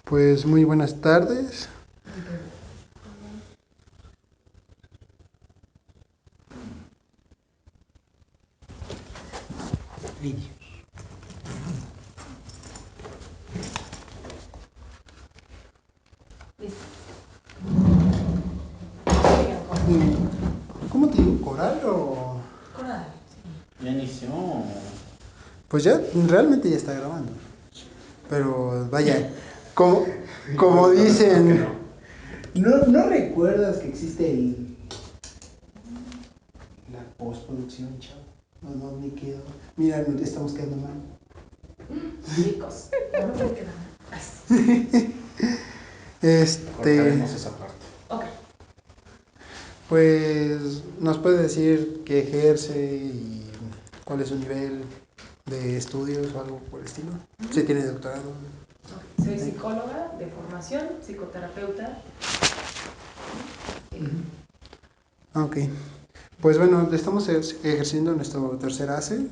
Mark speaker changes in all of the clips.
Speaker 1: Pues muy buenas tardes. ¿Cómo te digo? ¿Coral o...?
Speaker 2: Coral.
Speaker 3: ¿Ya inició?
Speaker 1: Pues ya, realmente ya está grabando. Pero vaya, como dicen... ¿No recuerdas que existe la postproducción, chavo? No, ni quedo. Mira, estamos quedando mal.
Speaker 2: Chicos, no me quedan.
Speaker 3: Cortaremos esa parte.
Speaker 2: Ok.
Speaker 1: Pues nos puede decir qué ejerce y cuál es su nivel de estudios o algo por el estilo. Si tiene doctorado.
Speaker 2: Soy psicóloga de formación, psicoterapeuta.
Speaker 1: Ok. Pues bueno, estamos ejerciendo nuestro tercer ACE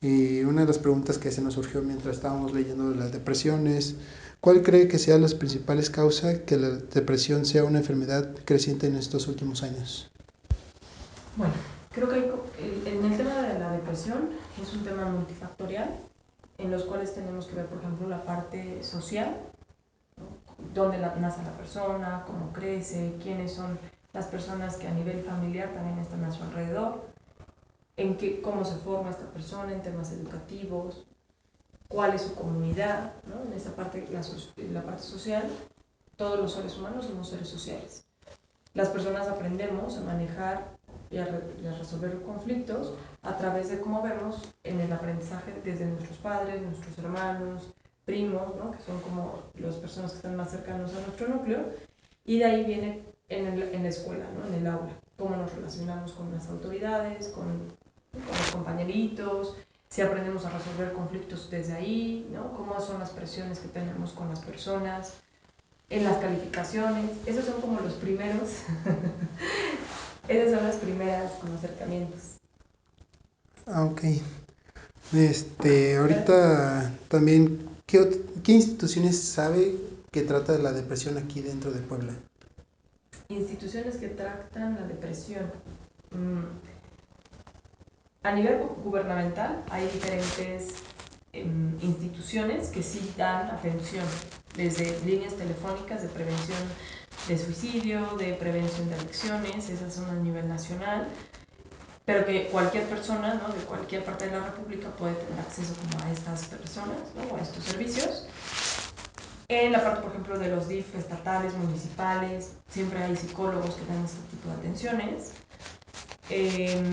Speaker 1: y una de las preguntas que se nos surgió mientras estábamos leyendo de la depresión es ¿cuál cree que sean las principales causas que la depresión sea una enfermedad creciente en estos últimos años?
Speaker 2: Bueno, creo que en el tema de la depresión es un tema multifactorial en los cuales tenemos que ver, por ejemplo, la parte social, ¿no? Dónde nace la persona, cómo crece, quiénes son las personas que a nivel familiar también están a su alrededor, cómo se forma esta persona en temas educativos, cuál es su comunidad, ¿no? En esa parte, la parte social, todos los seres humanos somos seres sociales. Las personas aprendemos a manejar y a resolver conflictos a través de cómo vemos en el aprendizaje desde nuestros padres, nuestros hermanos, primos, ¿no? Que son como las personas que están más cercanos a nuestro núcleo, y de ahí viene en la escuela, ¿no? En el aula, cómo nos relacionamos con las autoridades, con los compañeritos, si aprendemos a resolver conflictos desde ahí, ¿no? Cómo son las presiones que tenemos con las personas, en las calificaciones. Esos son como los primeros, esas son las primeras como acercamientos.
Speaker 1: Ok. Ahorita también, ¿qué instituciones sabe que trata de la depresión aquí dentro de Puebla?
Speaker 2: Instituciones que tratan la depresión. A nivel gubernamental hay diferentes instituciones que sí dan atención, desde líneas telefónicas de prevención de suicidio, de prevención de adicciones, esas son a nivel nacional, pero que cualquier persona, ¿no? De cualquier parte de la República puede tener acceso como a estas personas, ¿no? O a estos servicios. En la parte, por ejemplo, de los DIF estatales, municipales, siempre hay psicólogos que dan este tipo de atenciones.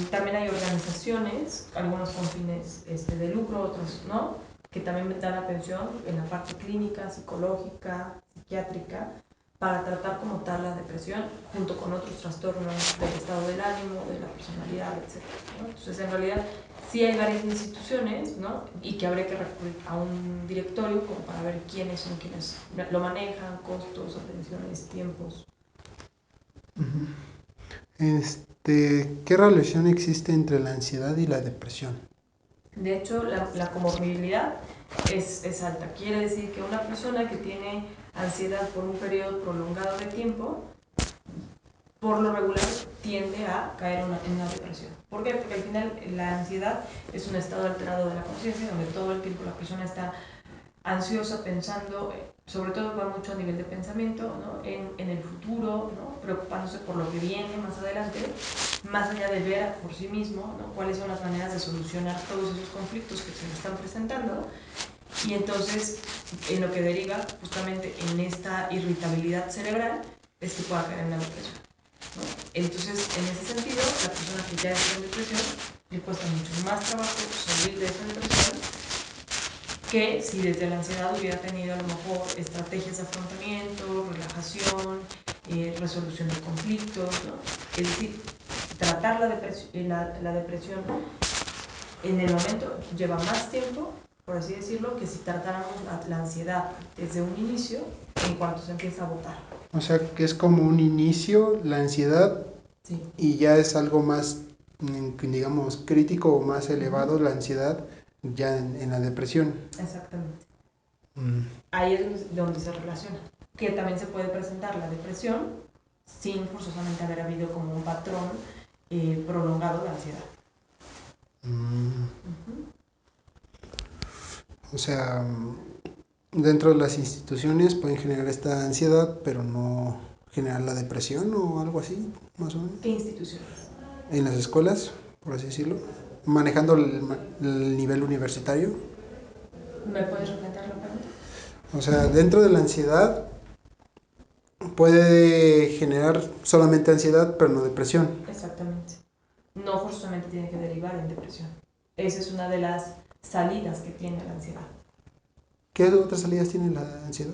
Speaker 2: También hay organizaciones, algunos con fines de lucro, otros no, que también dan atención en la parte clínica, psicológica, psiquiátrica, para tratar como tal la depresión, junto con otros trastornos del estado del ánimo, de la personalidad, etc., ¿no? Entonces, en realidad, sí hay varias instituciones, ¿no? Y que habría que recurrir a un directorio como para ver quiénes son quienes lo manejan, costos, atenciones, tiempos.
Speaker 1: ¿Qué relación existe entre la ansiedad y la depresión?
Speaker 2: De hecho, la comorbilidad es alta. Quiere decir que una persona que tiene ansiedad por un periodo prolongado de tiempo, por lo regular tiende a caer en una depresión. ¿Por qué? Porque al final la ansiedad es un estado alterado de la conciencia donde todo el tiempo la persona está ansiosa, pensando, sobre todo va mucho a nivel de pensamiento, ¿no? en el futuro, ¿no? Preocupándose por lo que viene más adelante, más allá de ver por sí mismo, ¿no? Cuáles son las maneras de solucionar todos esos conflictos que se le están presentando, y entonces en lo que deriva justamente en esta irritabilidad cerebral es que pueda caer en la depresión, ¿no? Entonces, en ese sentido, la persona que ya está en depresión le cuesta mucho más trabajo salir de esa depresión que si desde la ansiedad hubiera tenido a lo mejor estrategias de afrontamiento, relajación, resolución de conflictos, ¿no? Es decir, tratar la depresión en el momento lleva más tiempo, por así decirlo, que si tratáramos la ansiedad desde un inicio en cuanto se empieza a botar.
Speaker 1: O sea, que es como un inicio, la ansiedad,
Speaker 2: Sí.
Speaker 1: y ya es algo más, digamos, crítico o más elevado, la ansiedad, ya en la depresión.
Speaker 2: Exactamente.
Speaker 1: Mm.
Speaker 2: Ahí es donde se relaciona. Que también se puede presentar la depresión sin forzosamente haber habido como un patrón prolongado de ansiedad.
Speaker 1: O sea, dentro de las instituciones pueden generar esta ansiedad, pero no generar la depresión o algo así, más o menos.
Speaker 2: ¿Qué instituciones?
Speaker 1: En las escuelas, por así decirlo, manejando el nivel universitario.
Speaker 2: ¿Me puedes repetir la pregunta?
Speaker 1: O sea, dentro de la ansiedad puede generar solamente ansiedad, pero no depresión.
Speaker 2: Exactamente. No forzosamente tiene que derivar en depresión. Esa es una de las salidas que tiene la ansiedad.
Speaker 1: ¿Qué otras salidas tiene la ansiedad?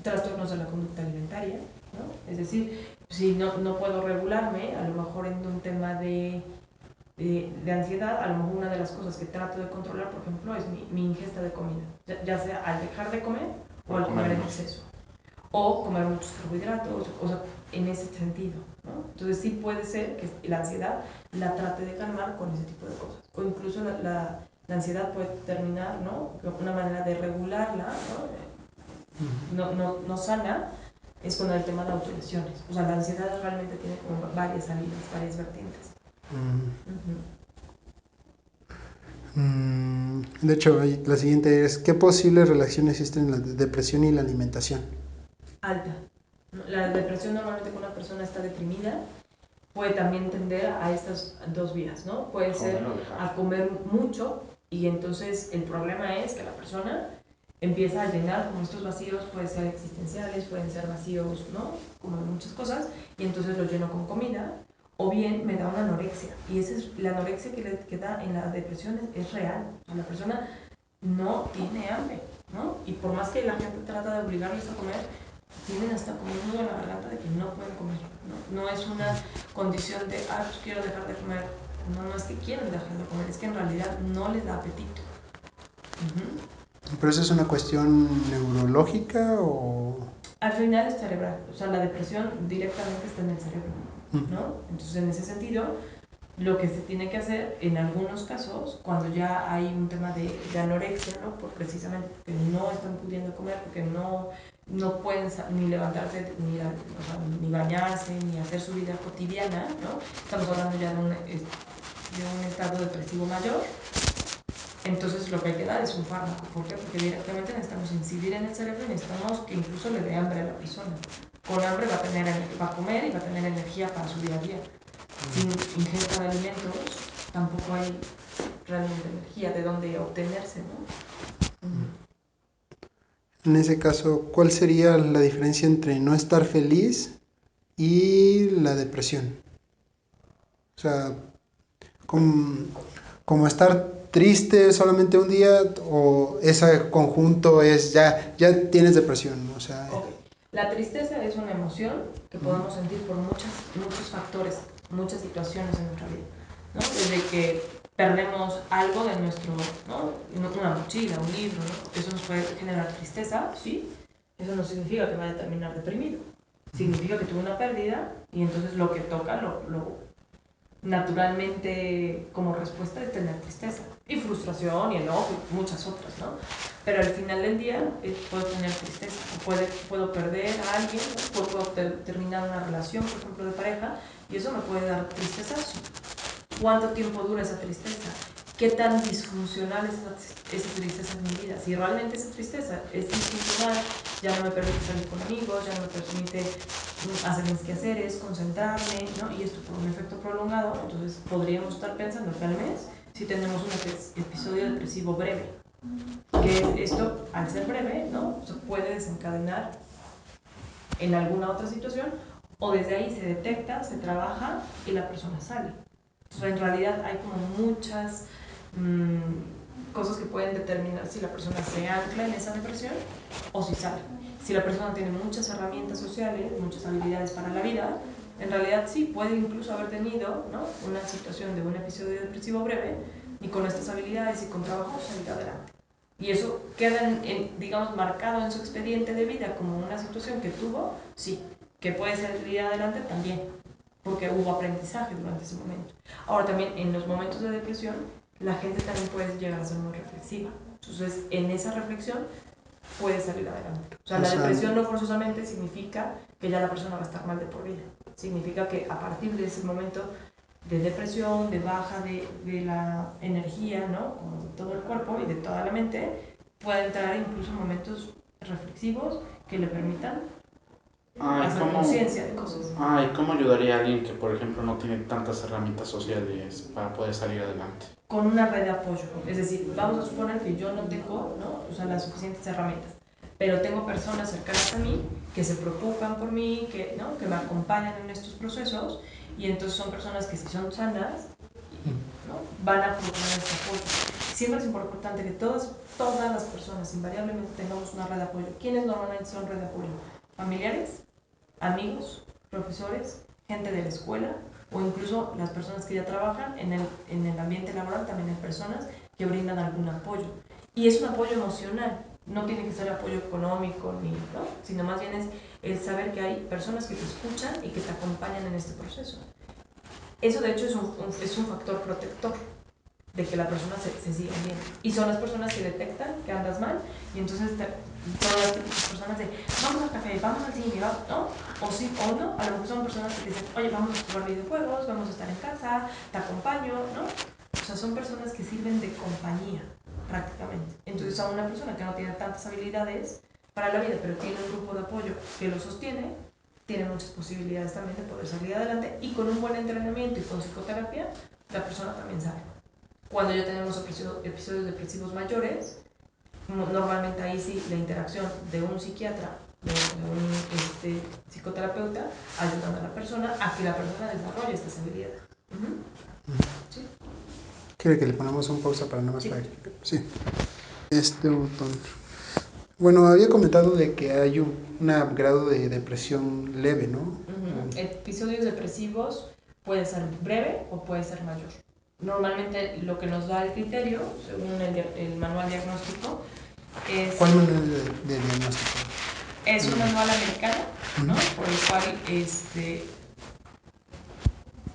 Speaker 2: Trastornos de la conducta alimentaria, ¿no? Es decir, si no puedo regularme, a lo mejor en un tema de ansiedad, a lo mejor una de las cosas que trato de controlar, por ejemplo, es mi ingesta de comida, ya sea al dejar de comer o al comer en exceso, o comer muchos carbohidratos, o sea, en ese sentido, ¿no? Entonces sí puede ser que la ansiedad la trate de calmar con ese tipo de cosas, o incluso la ansiedad puede terminar, ¿no? Una manera de regularla, no sana, es con el tema de autolesiones. O sea, la ansiedad realmente tiene como varias salidas, varias vertientes.
Speaker 1: De hecho, la siguiente es, ¿qué posibles relaciones existen entre la depresión y la alimentación?
Speaker 2: Alta. La depresión normalmente cuando una persona está deprimida puede también tender a estas dos vías, ¿no? Puede ser a comer mucho y entonces el problema es que la persona empieza a llenar como estos vacíos, pueden ser existenciales, pueden ser vacíos, ¿no? Como muchas cosas, y entonces los lleno con comida, o bien me da una anorexia, y esa es la anorexia que da en la depresión es real, o sea, la persona no tiene hambre, ¿no? Y por más que la gente trata de obligarles a comer, tienen hasta como un nudo en la garganta de que no pueden comer, ¿no? No es una condición de, pues quiero dejar de comer, no es que quieren dejar de comer, es que en realidad no les da apetito.
Speaker 1: ¿Pero eso es una cuestión neurológica o...?
Speaker 2: Al final es cerebral, o sea, la depresión directamente está en el cerebro, ¿no? Entonces, en ese sentido, lo que se tiene que hacer en algunos casos, cuando ya hay un tema de anorexia, ¿no? Precisamente porque no están pudiendo comer, porque no pueden ni levantarse, ni bañarse, ni hacer su vida cotidiana, ¿no? Estamos hablando ya de un estado depresivo mayor. Entonces lo que hay que dar es un fármaco. ¿Por qué? Porque directamente necesitamos incidir en el cerebro y necesitamos que incluso le dé hambre a la persona. Con hambre va a comer y va a tener energía para su día a día. Sin ingesta de alimentos tampoco hay realmente energía de dónde obtenerse, ¿no?
Speaker 1: En ese caso, ¿cuál sería la diferencia entre no estar feliz y la depresión? O sea, como estar triste solamente un día o ese conjunto es ya tienes depresión, o sea...
Speaker 2: Okay. La tristeza es una emoción que podemos sentir por muchos factores, muchas situaciones en nuestra vida, ¿no? Desde que perdemos algo de nuestro, ¿no? Una mochila, un libro, ¿no? Eso nos puede generar tristeza, sí. Eso no significa que vaya a terminar deprimido. Significa que tuvo una pérdida y entonces lo que toca, lo naturalmente como respuesta es tener tristeza y frustración y enojo y muchas otras, ¿no? Pero al final del día puedo tener tristeza, puedo perder a alguien, ¿no? Puedo terminar una relación, por ejemplo, de pareja, y eso me puede dar tristeza. ¿Cuánto tiempo dura esa tristeza? ¿Qué tan disfuncional es esa tristeza en mi vida? Si realmente esa tristeza es disfuncional, ya no me permite salir con amigos, ya no me permite hacer mis quehaceres, concentrarme, ¿no? Y esto por un efecto prolongado, entonces podríamos estar pensando que al mes, si tenemos un episodio depresivo breve, que esto, al ser breve, ¿no? Se puede desencadenar en alguna otra situación, o desde ahí se detecta, se trabaja y la persona sale. Entonces, en realidad hay como muchas cosas que pueden determinar si la persona se ancla en esa depresión o si sale. Si la persona tiene muchas herramientas sociales, muchas habilidades para la vida, en realidad sí, puede incluso haber tenido, ¿no? Una situación de un episodio depresivo breve y con estas habilidades y con trabajo salir adelante. Y eso queda, digamos, marcado en su expediente de vida como una situación que tuvo, sí, que puede salir adelante también, porque hubo aprendizaje durante ese momento. Ahora también en los momentos de depresión, la gente también puede llegar a ser muy reflexiva. Entonces, en esa reflexión puede salir adelante. O sea,
Speaker 1: O
Speaker 2: la
Speaker 1: sea,
Speaker 2: depresión no forzosamente significa que ya la persona va a estar mal de por vida. Significa que a partir de ese momento de depresión, de baja de la energía, ¿no? Como de todo el cuerpo y de toda la mente, puede entrar incluso en momentos reflexivos que le permitan hacer conciencia de cosas.
Speaker 3: ¿Y cómo ayudaría a alguien que, por ejemplo, no tiene tantas herramientas sociales para poder salir adelante?
Speaker 2: Con una red de apoyo. Es decir, vamos a suponer que yo no tengo, ¿no? O sea, las suficientes herramientas, pero tengo personas cercanas a mí que se preocupan por mí, que, ¿no? Que me acompañan en estos procesos, y entonces son personas que si son sanas, ¿no? Van a proporcionar este apoyo. Siempre es importante que todas las personas invariablemente tengamos una red de apoyo. ¿Quiénes normalmente son red de apoyo? Familiares, amigos, profesores, gente de la escuela, o incluso las personas que ya trabajan en el ambiente laboral. También hay personas que brindan algún apoyo. Y es un apoyo emocional, no tiene que ser apoyo económico, ¿no? Sino más bien es el saber que hay personas que te escuchan y que te acompañan en este proceso. Eso de hecho es un factor protector de que la persona se siga bien. Y son las personas que detectan que andas mal, y entonces todas las típicas personas de vamos al café, vamos al cine, ¿no? O sí o no, a lo mejor son personas que te dicen, oye, vamos a jugar videojuegos, vamos a estar en casa, te acompaño, ¿no? O sea, son personas que sirven de compañía prácticamente. Entonces a una persona que no tiene tantas habilidades para la vida, pero tiene un grupo de apoyo que lo sostiene, tiene muchas posibilidades también de poder salir adelante, y con un buen entrenamiento y con psicoterapia, la persona también sale. Cuando ya tenemos episodios depresivos mayores, normalmente ahí sí la interacción de un psiquiatra o de un psicoterapeuta ayudando a la persona a que la persona desarrolle estas habilidades. ¿Sí?
Speaker 1: ¿Quiere que le ponamos un pausa para nada más
Speaker 2: Sí.
Speaker 1: para que... Sí. Botón. Bueno, había comentado de que hay un grado de depresión leve, ¿no?
Speaker 2: Episodios depresivos puede ser breve o puede ser mayor. Normalmente lo que nos da el criterio, según el manual diagnóstico, es...
Speaker 1: ¿Cuál manual de diagnóstico?
Speaker 2: Es un manual americano, ¿no? Por el cual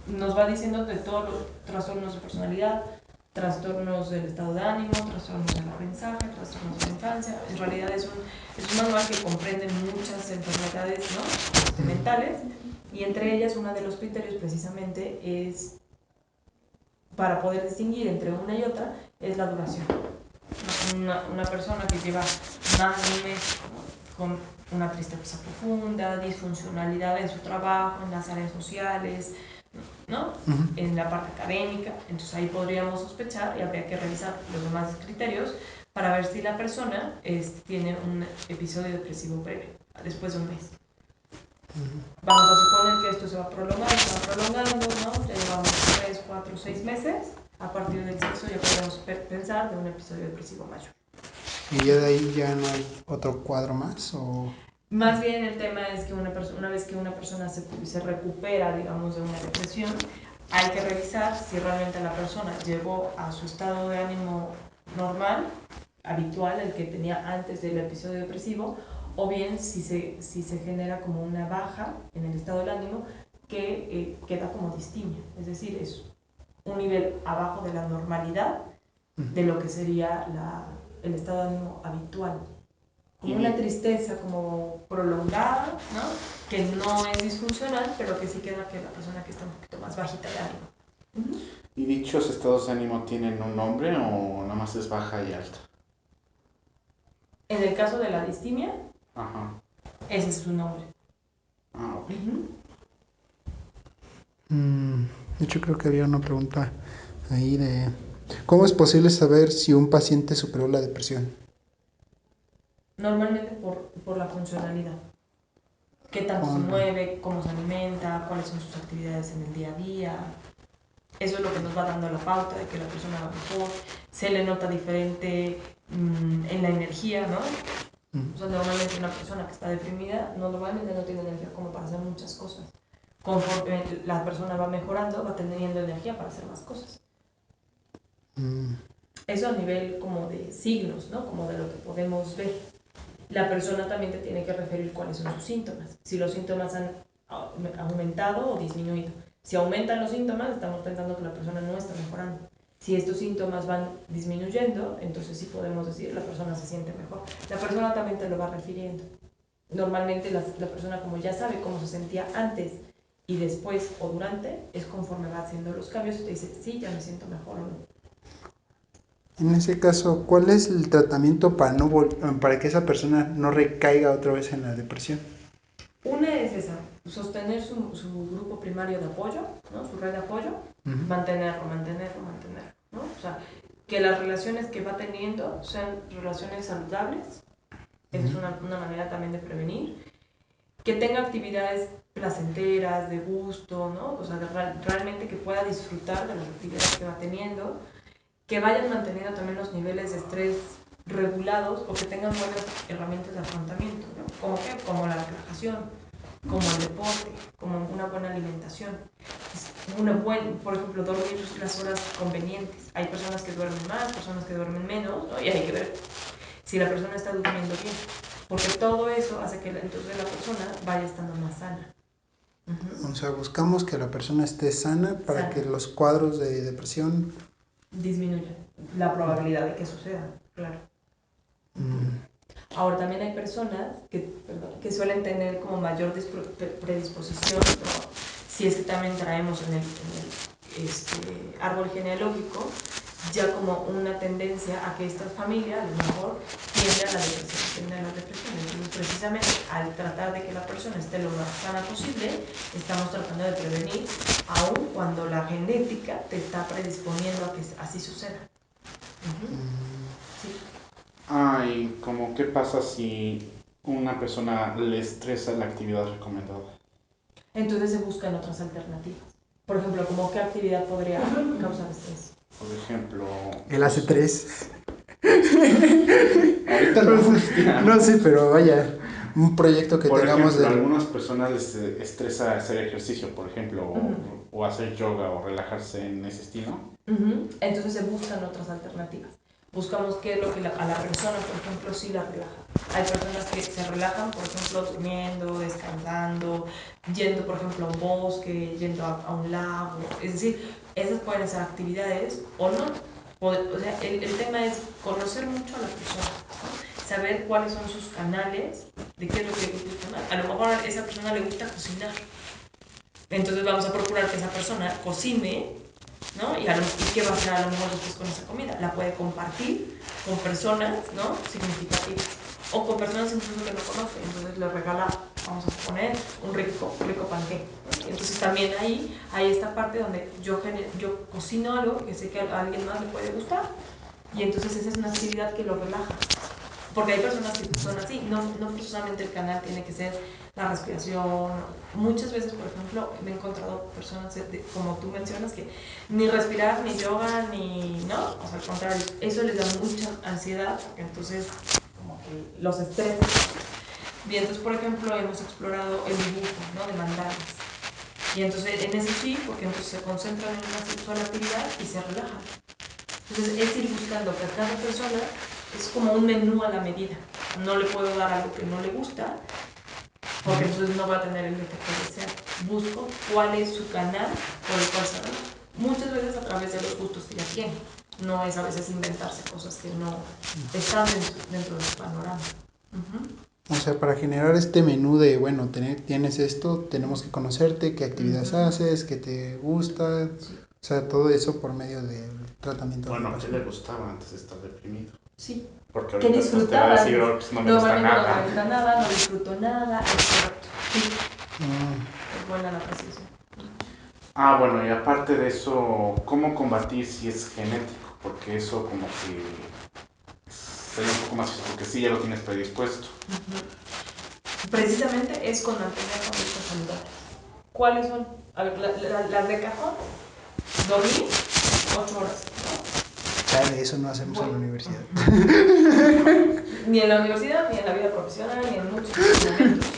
Speaker 2: nos va diciendo de todos los trastornos de personalidad, trastornos del estado de ánimo, trastornos del aprendizaje, trastornos de la infancia. En realidad es un manual que comprende muchas enfermedades, ¿no? Mentales, y entre ellas uno de los criterios precisamente es, para poder distinguir entre una y otra, es la duración. Una persona que lleva más de un mes, ¿no? Con una tristeza profunda, disfuncionalidad en su trabajo, en las áreas sociales, ¿no? En la parte académica, entonces ahí podríamos sospechar y habría que revisar los demás criterios para ver si la persona tiene un episodio depresivo breve, después de un mes. Vamos a suponer que esto se va prolongando, ¿no? Ya llevamos 3, 4, 6 meses. A partir del sexo ya podemos pensar de un episodio depresivo mayor.
Speaker 1: ¿Y ya de ahí ya no hay otro cuadro más? ¿O?
Speaker 2: Más bien el tema es que una vez que una persona se recupera, digamos, de una depresión, hay que revisar si realmente la persona llegó a su estado de ánimo normal, habitual, el que tenía antes del episodio depresivo, o bien si se genera como una baja en el estado del ánimo que queda como distimia, es decir, es un nivel abajo de la normalidad de lo que sería el estado de ánimo habitual. Como una tristeza como prolongada, ¿no? Que no es disfuncional, pero que sí queda que la persona que está un poquito más bajita de ánimo.
Speaker 3: ¿Y dichos estados de ánimo tienen un nombre o nada más es baja y alta?
Speaker 2: En el caso de la distimia,
Speaker 3: Ajá.
Speaker 2: ese es su nombre.
Speaker 3: Ok.
Speaker 1: De hecho, creo que había una pregunta ahí de... ¿Cómo es posible saber si un paciente superó la depresión?
Speaker 2: Normalmente por la funcionalidad. Qué tanto se mueve, cómo se alimenta, cuáles son sus actividades en el día a día. Eso es lo que nos va dando la pauta de que la persona va mejor. Se le nota diferente en la energía, ¿no? O sea, normalmente una persona que está deprimida normalmente no tiene energía como para hacer muchas cosas. Conforme la persona va mejorando, va teniendo energía para hacer más cosas. Eso a nivel como de signos, ¿no? Como de lo que podemos ver. La persona también te tiene que referir cuáles son sus síntomas. Si los síntomas han aumentado o disminuido. Si aumentan los síntomas, estamos pensando que la persona no está mejorando. Si estos síntomas van disminuyendo, entonces sí podemos decir la persona se siente mejor. La persona también te lo va refiriendo. Normalmente la persona, como ya sabe cómo se sentía antes y después o durante, es conforme va haciendo los cambios y te dice, sí, ya me siento mejor o no.
Speaker 1: En ese caso, ¿cuál es el tratamiento para para que esa persona no recaiga otra vez en la depresión?
Speaker 2: Una es esa, sostener su grupo primario de apoyo, ¿no? Su red de apoyo, mantenerlo, ¿no? O sea, que las relaciones que va teniendo sean relaciones saludables, esa es una manera también de prevenir, que tenga actividades placenteras, de gusto, ¿no? O sea, realmente que pueda disfrutar de las actividades que va teniendo, que vayan manteniendo también los niveles de estrés regulados o que tengan buenas herramientas de afrontamiento, ¿no? Como la relajación, como el deporte, como una buena alimentación. Por ejemplo, dormir las horas convenientes. Hay personas que duermen más, personas que duermen menos, ¿no? Y hay que ver si la persona está durmiendo bien, porque todo eso hace que entonces la persona vaya estando más sana.
Speaker 1: O sea, buscamos que la persona esté sana para que los cuadros de depresión
Speaker 2: disminuyan la probabilidad de que suceda, claro. Ahora, también hay personas que suelen tener como mayor predisposición, ¿no? Si es que también traemos en el árbol genealógico, ya como una tendencia a que esta familia a lo mejor tiende a la depresión. Entonces, precisamente al tratar de que la persona esté lo más sana posible, estamos tratando de prevenir, aun cuando la genética te está predisponiendo a que así suceda. Sí.
Speaker 3: ¿Y como qué pasa si una persona le estresa la actividad recomendada?
Speaker 2: Entonces se buscan otras alternativas. Por ejemplo, ¿cómo qué actividad podría causar estrés?
Speaker 3: Por ejemplo...
Speaker 1: El hace 3.
Speaker 3: Ahorita no.
Speaker 1: No sé, pero vaya, un proyecto que
Speaker 3: por
Speaker 1: tengamos
Speaker 3: ejemplo,
Speaker 1: de...
Speaker 3: a algunas personas les estresa hacer ejercicio, por ejemplo, o hacer yoga o relajarse en ese estilo.
Speaker 2: Entonces se buscan otras alternativas. Buscamos qué es lo que a la persona, por ejemplo, sí la relaja. Hay personas que se relajan, por ejemplo, durmiendo, descansando, yendo, por ejemplo, a un bosque, yendo a un lago. Es decir, esas pueden ser actividades o no. O sea, el tema es conocer mucho a la persona, ¿no? Saber cuáles son sus canales, de qué es lo que le gusta más. A lo mejor a esa persona le gusta cocinar. Entonces vamos a procurar que esa persona cocine, ¿no? ¿Y qué va a hacer a lo mejor después con esa comida? La puede compartir con personas, ¿no? Significativas. O con personas incluso que no conoce. Entonces le regala, vamos a poner, un rico panqué. Entonces también ahí hay esta parte donde yo cocino algo que sé que a alguien más le puede gustar. Y entonces esa es una actividad que lo relaja. Porque hay personas que son así, no precisamente el canal tiene que ser la respiración. Muchas veces, por ejemplo, me he encontrado personas, como tú mencionas, que ni respirar, ni yoga, ni, ¿no? O sea, al contrario, eso les da mucha ansiedad, porque entonces como que los estresa. Y entonces, por ejemplo, hemos explorado el dibujo, ¿no? De mandalas. Y entonces en ese sí, porque entonces se concentran en una sola actividad y se relajan. Entonces es ir buscando que a cada persona es como un menú a la medida. No le puedo dar algo que no le gusta, porque entonces no va a tener el efecto deseado. Busco cuál es su canal por el cual se relaja. Muchas veces a través de los gustos que ya tiene. No es a veces inventarse cosas que no están dentro del panorama.
Speaker 1: O sea, para generar este menú de, bueno, tienes esto, tenemos que conocerte, qué actividades haces, qué te gusta,
Speaker 2: Sí.
Speaker 1: o sea, todo eso por medio del tratamiento.
Speaker 3: Bueno, ¿qué le gustaba antes de estar deprimido?
Speaker 2: Sí.
Speaker 3: Porque
Speaker 2: Que
Speaker 3: ahorita pues, te va a
Speaker 2: disfrutaba.
Speaker 3: decir, pues, no me gusta
Speaker 2: Normalmente
Speaker 3: nada.
Speaker 2: no me gusta nada, no disfruto nada, es correcto. Sí. Es buena la precisión.
Speaker 3: Bueno, y aparte de eso, ¿cómo combatir si es genético? Porque eso como que sería un poco más difícil, porque sí ya lo tienes predispuesto.
Speaker 2: Precisamente es con mantener conductas saludables. ¿Cuáles son? A ver, las de cajón, dormir 8 horas.
Speaker 1: Chale, eso no hacemos en la universidad.
Speaker 2: Ni en la universidad, ni en la vida profesional, ni en muchos momentos.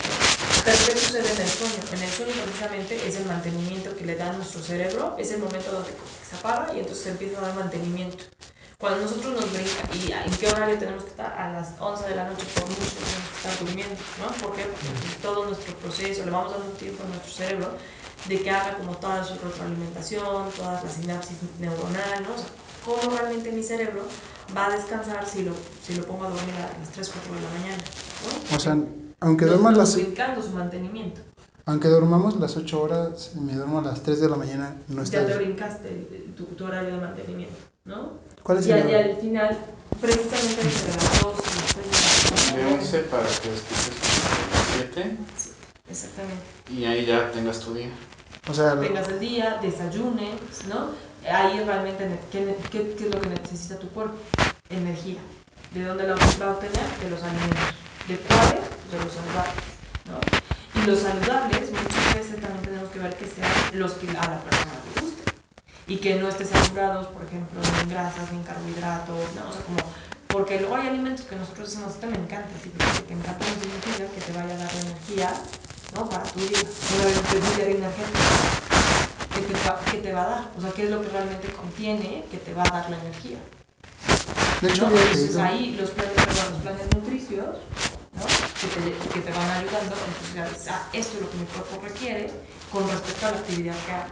Speaker 2: Pero ¿qué sucede en el sueño? En el sueño precisamente es el mantenimiento que le da a nuestro cerebro, es el momento donde se apaga y entonces se empieza a dar mantenimiento. Cuando nosotros nos brinca, ¿y en qué horario tenemos que estar? A las 11 de la noche por mucho tenemos que estar durmiendo, ¿no? ¿Por qué? Porque todo nuestro proceso, le vamos dando un tiempo a nuestro cerebro de que haga como toda su retroalimentación, todas las sinapsis neuronales, ¿no? O sea, cómo realmente mi cerebro va a descansar si lo pongo a dormir a las 3, 4 de la mañana, ¿no?
Speaker 1: O sea, aunque duermas las...
Speaker 2: Brincando su mantenimiento.
Speaker 1: Aunque dormamos las 8 horas, me duermo a las 3 de la mañana, no está...
Speaker 2: Ya te brincaste tu horario de mantenimiento, ¿no?
Speaker 1: ¿Cuál es
Speaker 2: y
Speaker 1: el horario?
Speaker 2: al final, precisamente entre las 2 y las 3 de la
Speaker 3: De
Speaker 2: mañana.
Speaker 3: 11 para que descanses a las 7.
Speaker 2: Sí, exactamente.
Speaker 3: Y ahí ya tengas tu día.
Speaker 1: O sea,
Speaker 2: Tengas el día, desayunes, ¿no? Ahí realmente, ¿qué es lo que necesita tu cuerpo? Energía. ¿De dónde la va a obtener? De los alimentos. ¿De cuáles? De los saludables, ¿no? Y los saludables muchas veces también tenemos que ver que sean los que a la persona le gusten. Y que no estén saturados, por ejemplo, ni en grasas, ni en carbohidratos, ¿no? O sea, como... Porque luego hay alimentos que nosotros decimos, esto me encanta, sí, porque te encanta no significa que te vaya a dar energía, ¿no? Para tu día, una bebida energética, ¿qué te va a dar? O sea, ¿qué es lo que realmente contiene que te va a dar la energía?
Speaker 1: de hecho,
Speaker 2: ¿No?
Speaker 1: había
Speaker 2: Entonces
Speaker 1: leído...
Speaker 2: ahí los planes nutricios, ¿no? que te van ayudando, entonces ya dices, esto es lo que mi cuerpo requiere con respecto a la actividad que hago,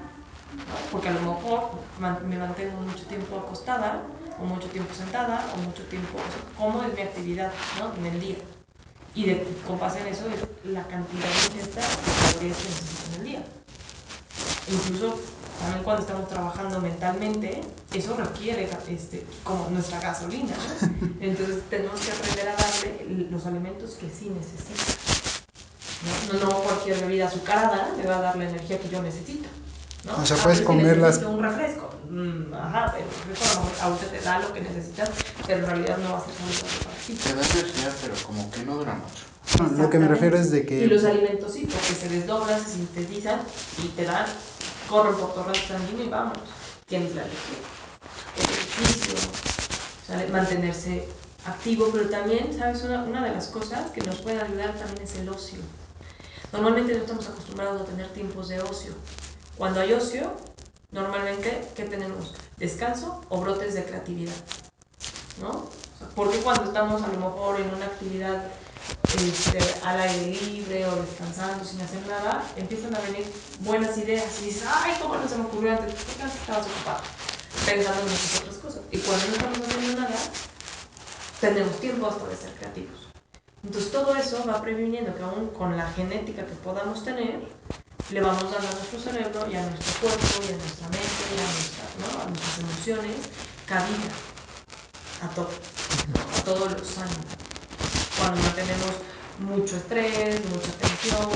Speaker 2: ¿no? Porque a lo mejor me mantengo mucho tiempo acostada, o mucho tiempo sentada, o mucho tiempo, o sea, ¿cómo es mi actividad, ¿no? En el día? Y con base en eso es la cantidad de ingesta de calorías que necesito en el día. Incluso también cuando estamos trabajando mentalmente, eso requiere como nuestra gasolina, ¿no? Entonces tenemos que aprender a darle los alimentos que sí necesita. No cualquier bebida azucarada me va a dar la energía que yo necesito, ¿no?
Speaker 1: O sea, puedes comerlas...
Speaker 2: Necesito un refresco. Ajá, pero el refresco a lo mejor ahorita te da lo que necesitas, pero en realidad no va a ser saludable para ti.
Speaker 3: Te da energía, pero como que no dura mucho.
Speaker 1: Lo que me refiero es de que...
Speaker 2: Y los alimentos sí, porque se desdoblan, se sintetizan y te dan, corren por torrente sanguíneo y vamos, tienes la energía. El ejercicio, ¿sale? Mantenerse activo, pero también, ¿sabes? Una de las cosas que nos puede ayudar también es el ocio. Normalmente no estamos acostumbrados a tener tiempos de ocio. Cuando hay ocio, normalmente, ¿qué tenemos? Descanso o brotes de creatividad, ¿no? O sea, porque cuando estamos a lo mejor en una actividad al aire libre o descansando sin hacer nada, empiezan a venir buenas ideas y dices, ay, ¿cómo no se me ocurrió antes? Porque antes estabas ocupado pensando en muchas otras cosas. Y cuando no estamos haciendo nada, tenemos tiempo hasta de ser creativos. Entonces todo eso va previniendo que aún con la genética que podamos tener, le vamos dando a nuestro cerebro y a nuestro cuerpo y a nuestra mente y a nuestras emociones cabida a todo lo sano. Cuando mantenemos mucho estrés, mucha tensión,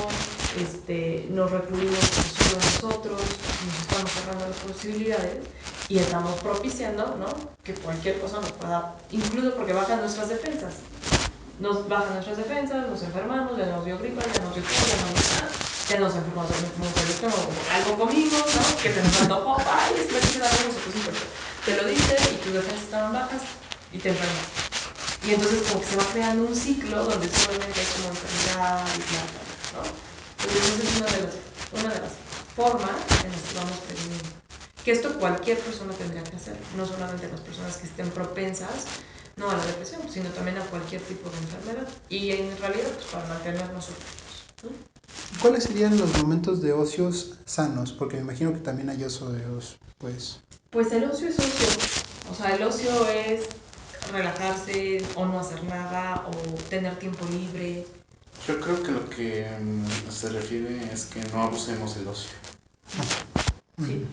Speaker 2: nos recluimos solo nosotros, nos estamos cerrando las posibilidades y estamos propiciando, ¿no? Que cualquier cosa nos pueda, incluso porque bajan nuestras defensas. Nos bajan nuestras defensas, nos enfermamos, ya nos dio gripa, ya nos dio todo, ya nos enfermamos algo comimos, ¿no? Que se nos antojó, ay, es que me quise dar eso, pues sí, pero te lo diste y tus defensas estaban bajas y te enfermas. Y entonces como que se va creando un ciclo donde solamente hay como enfermedad y bla, ¿no? Entonces esa es una de las formas en las que vamos previniendo. Que esto cualquier persona tendría que hacer, no solamente las personas que estén propensas, no a la depresión, sino también a cualquier tipo de enfermedad. Y en realidad, pues para mantenernos ocupados, ¿no?
Speaker 1: ¿Cuáles serían los momentos de ocios sanos? Porque me imagino que también hay ocio de ocio, pues...
Speaker 2: Pues el ocio es ocio. O sea, el ocio es relajarse o no hacer nada o tener tiempo libre.
Speaker 3: Yo creo que lo que se refiere es que no abusemos del ocio.
Speaker 2: Sí.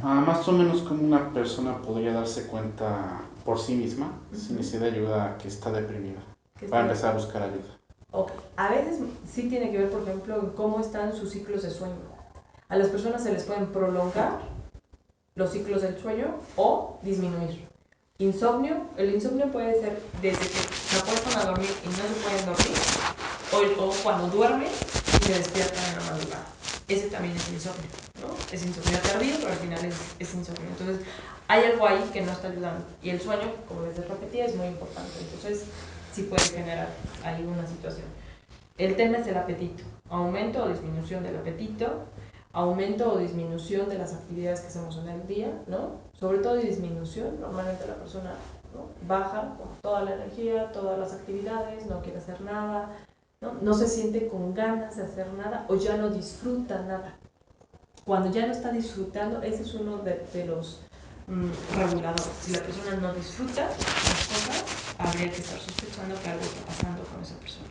Speaker 3: Más o menos como una persona podría darse cuenta por sí misma, sin necesidad de ayuda, que está deprimida, para empezar a buscar ayuda.
Speaker 2: Ok, a veces sí tiene que ver, por ejemplo, en cómo están sus ciclos de sueño. A las personas se les pueden prolongar los ciclos del sueño o disminuir. Insomnio, el insomnio puede ser desde que se acuestan a dormir y no se pueden dormir, o cuando duermen y se despiertan en la madrugada. Ese también es insomnio, ¿no? Es insomnio tardío, pero al final es insomnio. Entonces, hay algo ahí que no está ayudando. Y el sueño, como les repetía, es muy importante. Entonces, sí puede generar ahí una situación. El tema es el apetito. Aumento o disminución del apetito, aumento o disminución de las actividades que hacemos en el día, ¿no? Sobre todo disminución, normalmente la persona, ¿no? Baja con toda la energía, todas las actividades, no quiere hacer nada, ¿no? No se siente con ganas de hacer nada o ya no disfruta nada. Cuando ya no está disfrutando, ese es uno de los regulador. Si la persona no disfruta las cosas, habría que estar sospechando que algo está pasando con esa persona.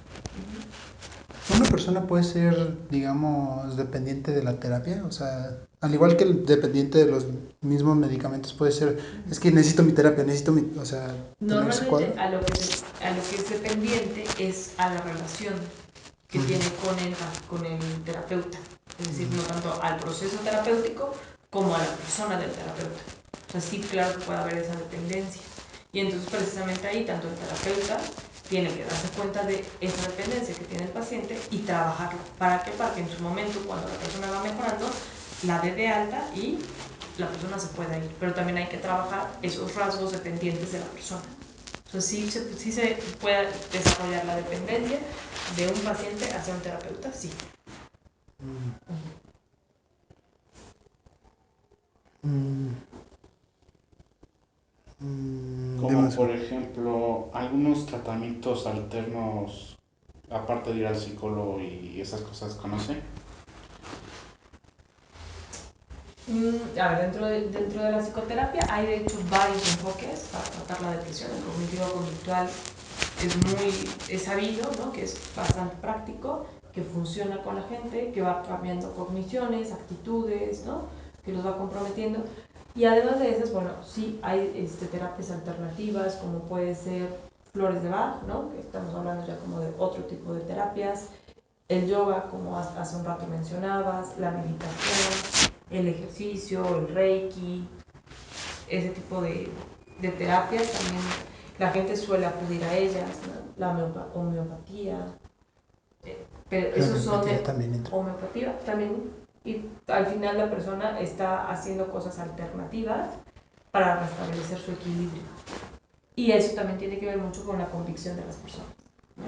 Speaker 1: Una persona puede ser, digamos, dependiente de la terapia, o sea, al igual que el dependiente de los mismos medicamentos puede ser, es que necesito mi terapia, o sea, tener ese cuadro.
Speaker 2: Normalmente a lo que es dependiente es a la relación que tiene con el terapeuta. Es decir, no tanto al proceso terapéutico como a la persona del terapeuta. O sea, sí, claro que puede haber esa dependencia. Y entonces precisamente ahí tanto el terapeuta tiene que darse cuenta de esa dependencia que tiene el paciente y trabajarla. ¿Para qué? Para que en su momento, cuando la persona va mejorando, la dé de alta y la persona se pueda ir. Pero también hay que trabajar esos rasgos dependientes de la persona. O sea, sí se puede desarrollar la dependencia de un paciente hacia un terapeuta, sí.
Speaker 3: Como por ejemplo, algunos tratamientos alternos, aparte de ir al psicólogo y esas cosas, ¿conoce?
Speaker 2: A ver, dentro de la psicoterapia hay de hecho varios enfoques para tratar la depresión. El cognitivo-conductual es sabido, ¿no? Que es bastante práctico, que funciona con la gente, que va cambiando cogniciones, actitudes, ¿no? Que los va comprometiendo. Y además de esas, bueno, sí hay terapias alternativas, como puede ser flores de Bach, ¿no? Que estamos hablando ya como de otro tipo de terapias. El yoga, como hace un rato mencionabas, la meditación, el ejercicio, el reiki, ese tipo de terapias también la gente suele acudir a ellas, ¿no? La homeopatía, pero esos son de homeopatía también, y al final la persona está haciendo cosas alternativas para restablecer su equilibrio. Y eso también tiene que ver mucho con la convicción de las personas, ¿no?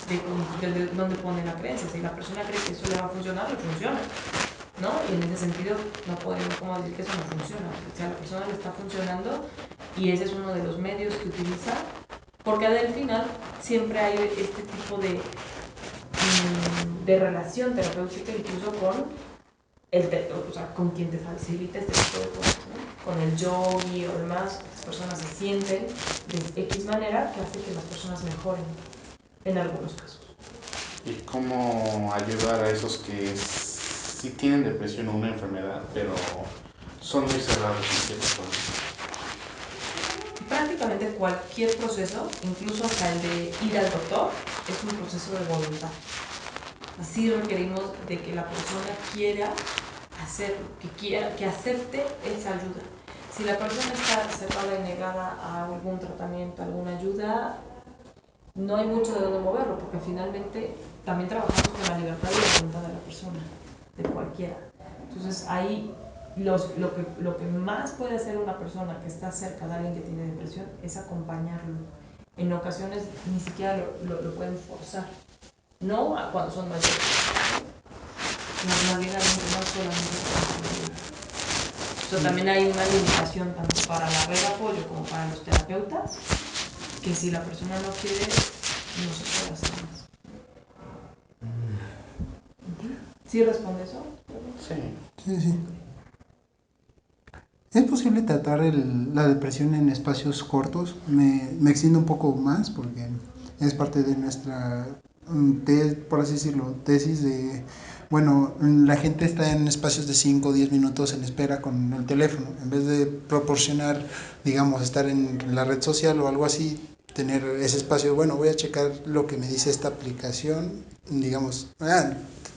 Speaker 2: De dónde pone la creencia. Si la persona cree que eso le va a funcionar, le funciona, ¿no? Y en ese sentido no podemos como decir que eso no funciona. O sea, a la persona le está funcionando y ese es uno de los medios que utiliza, porque al final siempre hay este tipo de relación terapéutica incluso o sea, con quien te facilita este tipo de cosas, ¿no? Con el yogi o demás, las personas se sienten de X manera que hace que las personas mejoren en algunos casos.
Speaker 3: ¿Y cómo ayudar a esos que sí tienen depresión o una enfermedad, pero son muy cerrados en ciertas cosas?
Speaker 2: Prácticamente cualquier proceso, incluso hasta el de ir al doctor, es un proceso de voluntad. Así requerimos de que la persona quiera hacerlo, que acepte esa ayuda. Si la persona está cerrada y negada a algún tratamiento, alguna ayuda, no hay mucho de dónde moverlo, porque finalmente también trabajamos con la libertad y la voluntad de la persona, de cualquiera. Entonces ahí lo que más puede hacer una persona que está cerca de alguien que tiene depresión es acompañarlo. En ocasiones ni siquiera lo pueden forzar, no cuando son mayores, más bien no solamente. O sea, también hay una limitación tanto para la red de apoyo como para los terapeutas, que si la persona no quiere, no se puede hacer más. ¿Sí responde eso?
Speaker 1: Sí. ¿Es posible tratar la depresión en espacios cortos? Me extiendo un poco más porque es parte de nuestra, por así decirlo, tesis de, bueno, la gente está en espacios de 5 o 10 minutos en espera con el teléfono. En vez de proporcionar, digamos, estar en la red social o algo así, tener ese espacio, bueno, voy a checar lo que me dice esta aplicación, digamos,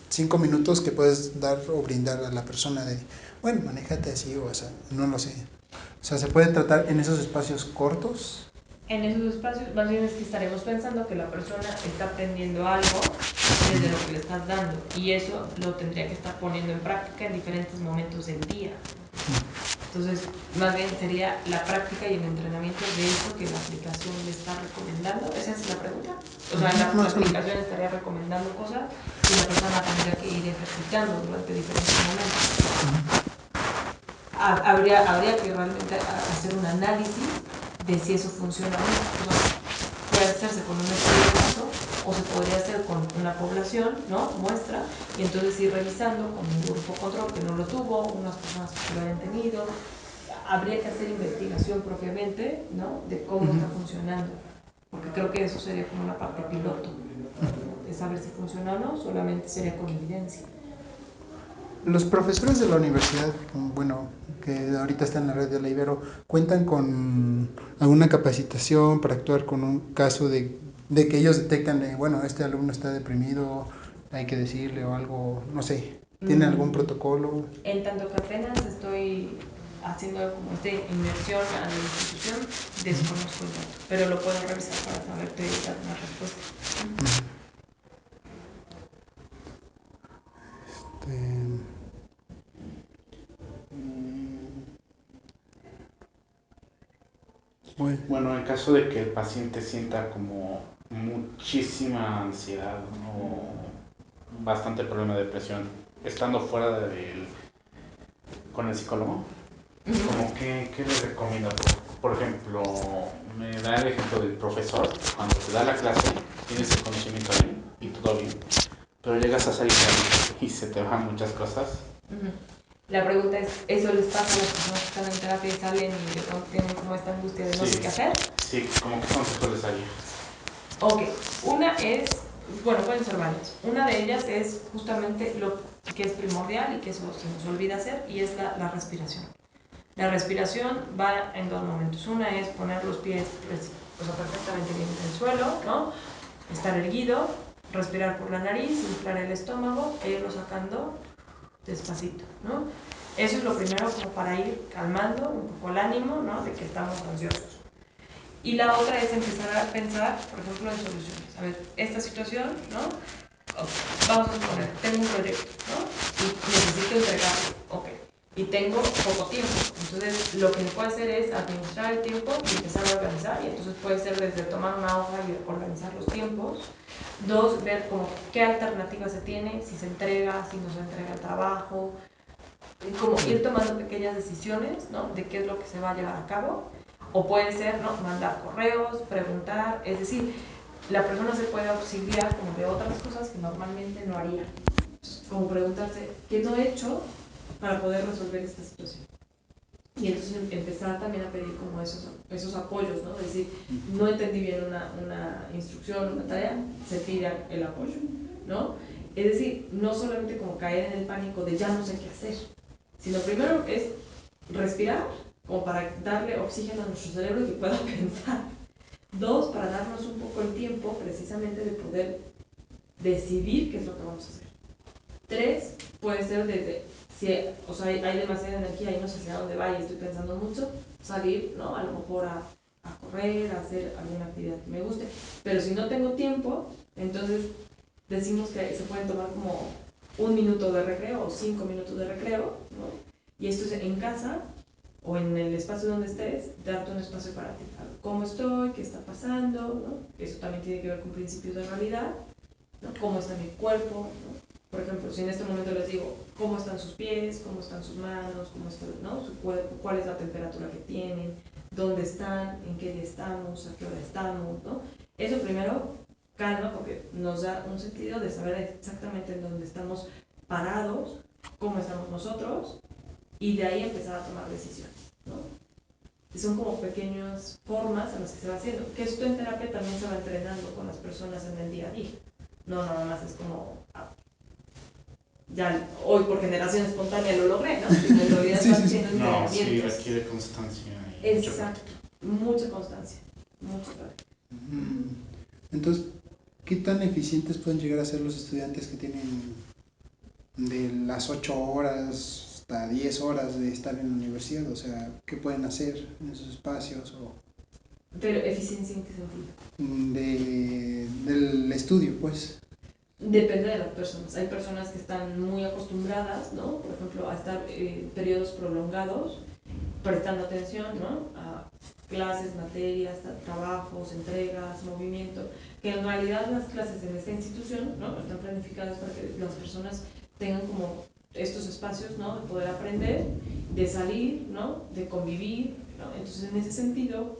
Speaker 1: 5 minutos que puedes dar o brindar a la persona de, bueno, manéjate así o sea, no lo sé. O sea, ¿se puede tratar en esos espacios cortos?
Speaker 2: En esos espacios, más bien es que estaremos pensando que la persona está aprendiendo algo desde lo que le estás dando y eso lo tendría que estar poniendo en práctica en diferentes momentos del día. Entonces, más bien sería la práctica y el entrenamiento de eso que la aplicación le está recomendando. ¿Esa es la pregunta? O sea, la aplicación estaría recomendando cosas y la persona tendría que ir ejercitando durante diferentes momentos. Habría que realmente hacer un análisis de si eso funciona o no. O sea, puede hacerse con un experimento o se podría hacer con una población, ¿no? Muestra, y entonces ir revisando con un grupo control que no lo tuvo, unas personas que lo hayan tenido. habría que hacer investigación propiamente, ¿no? De cómo está funcionando, porque creo que eso sería como una parte piloto, de saber si funciona o no, solamente sería con evidencia.
Speaker 1: Los profesores de la universidad, bueno, que ahorita están en la red de la Ibero, ¿cuentan con alguna capacitación para actuar con un caso de que ellos detectan, bueno, este alumno está deprimido, hay que decirle o algo, no sé, ¿tienen algún protocolo?
Speaker 2: En tanto que apenas estoy haciendo como esta inmersión a la institución, desconozco el dato, pero lo puedo revisar para saberte dar una respuesta.
Speaker 3: Bueno, en caso de que el paciente sienta como muchísima ansiedad o bastante problema de depresión, estando fuera con el psicólogo, como ¿qué le recomienda? Por ejemplo, me da el ejemplo del profesor, cuando te da la clase, tienes el conocimiento ahí y todo bien, pero llegas a salir y se te van muchas cosas.
Speaker 2: La pregunta es, ¿eso les pasa a las personas que están en terapia y salen y de pronto tienen como esta angustia de no sé qué hacer?
Speaker 3: Sí, como que consejos les daría.
Speaker 2: Ok, una es, bueno, pueden ser varias. Una de ellas es justamente lo que es primordial y que eso se nos olvida hacer, y es la respiración. La respiración va en dos momentos. Una es poner los pies perfectamente bien en el suelo, ¿no? Estar erguido, respirar por la nariz, inflar el estómago e irlo sacando despacito, ¿no? Eso es lo primero como para ir calmando un poco el ánimo, ¿no? De que estamos ansiosos. Y la otra es empezar a pensar, por ejemplo, en soluciones. A ver, esta situación, ¿no? Vamos a suponer, tengo un proyecto, ¿no? Y necesito entregarlo, ok. Y tengo poco tiempo. Entonces, lo que puedo hacer es administrar el tiempo y empezar a organizar. Y entonces puede ser desde tomar una hoja y organizar los tiempos. Dos, ver como qué alternativas se tiene, si se entrega, si no se entrega el trabajo. Como ir tomando pequeñas decisiones, ¿no? De qué es lo que se va a llevar a cabo. O puede ser, ¿no? Mandar correos, preguntar. Es decir, la persona se puede auxiliar como de otras cosas que normalmente no haría. Como preguntarse, ¿qué no he hecho para poder resolver esta situación? Y entonces empezar también a pedir como esos apoyos, ¿no? Es decir, no entendí bien una instrucción, una tarea, se pide el apoyo, ¿no? Es decir, no solamente como caer en el pánico de ya no sé qué hacer, sino primero es respirar, como para darle oxígeno a nuestro cerebro y que pueda pensar. Dos, para darnos un poco el tiempo precisamente de poder decidir qué es lo que vamos a hacer. Tres, puede ser desde, si o sea, hay demasiada energía y no sé hacia dónde va y estoy pensando mucho, salir, ¿no? A lo mejor a correr, a hacer alguna actividad que me guste. Pero si no tengo tiempo, entonces decimos que se pueden tomar como 1 minuto de recreo o 5 minutos de recreo, ¿no? Y esto es en casa o en el espacio donde estés, darte un espacio para ti. ¿Cómo estoy? ¿Qué está pasando? ¿No? Eso también tiene que ver con principios de realidad, ¿no? ¿Cómo está mi cuerpo? ¿No? Por ejemplo, si en este momento les digo cómo están sus pies, cómo están sus manos, cómo está, ¿no? Su cuerpo, cuál es la temperatura que tienen, dónde están, en qué día estamos, a qué hora estamos, ¿no? Eso primero calma porque nos da un sentido de saber exactamente en dónde estamos parados, cómo estamos nosotros, y de ahí empezar a tomar decisiones, ¿no? Y son como pequeñas formas en las que se va haciendo, que esto en terapia también se va entrenando con las personas en el día a día. No, nada más es como, ya hoy por generación espontánea lo logré, ¿no? Sino en realidad
Speaker 1: Sí,
Speaker 2: vas
Speaker 1: sí, sí.
Speaker 2: haciendo
Speaker 3: No, sí,
Speaker 2: entrenamientos.
Speaker 3: requiere constancia y
Speaker 2: Exacto, mucha constancia, mucha práctica.
Speaker 1: Entonces, ¿qué tan eficientes pueden llegar a ser los estudiantes que tienen de las 8 horas hasta 10 horas de estar en la universidad? O sea, ¿qué pueden hacer en esos espacios?
Speaker 2: Pero eficiencia en qué sentido?
Speaker 1: Del estudio, pues.
Speaker 2: Depende de las personas. Hay personas que están muy acostumbradas, ¿no? Por ejemplo, a estar periodos prolongados prestando atención, ¿no? A clases, materias, trabajos, entregas, movimiento, que en realidad las clases en esta institución, ¿no? Están planificadas para que las personas tengan como estos espacios, ¿no? De poder aprender, de salir, ¿no? De convivir, ¿no? Entonces, en ese sentido,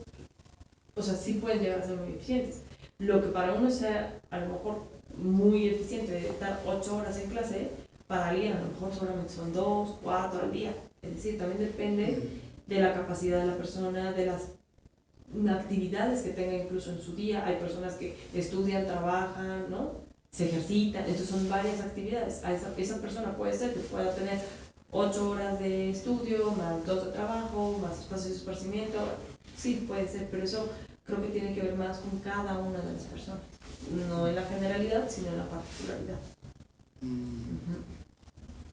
Speaker 2: o sea, sí pueden llegar a ser muy eficientes. Lo que para uno sea a lo mejor muy eficiente de estar 8 horas en clase, para alguien a lo mejor solamente son 2, 4 al día. Es decir, también depende de la capacidad de la persona, de las actividades que tenga incluso en su día. Hay personas que estudian, trabajan, ¿no? Se ejercitan, entonces son varias actividades. Esa persona puede ser que pueda tener 8 horas de estudio, más 2 de trabajo, más espacio de esparcimiento. Sí, puede ser, pero eso creo que tiene que ver más con cada una de las personas. No en la generalidad, sino en la particularidad.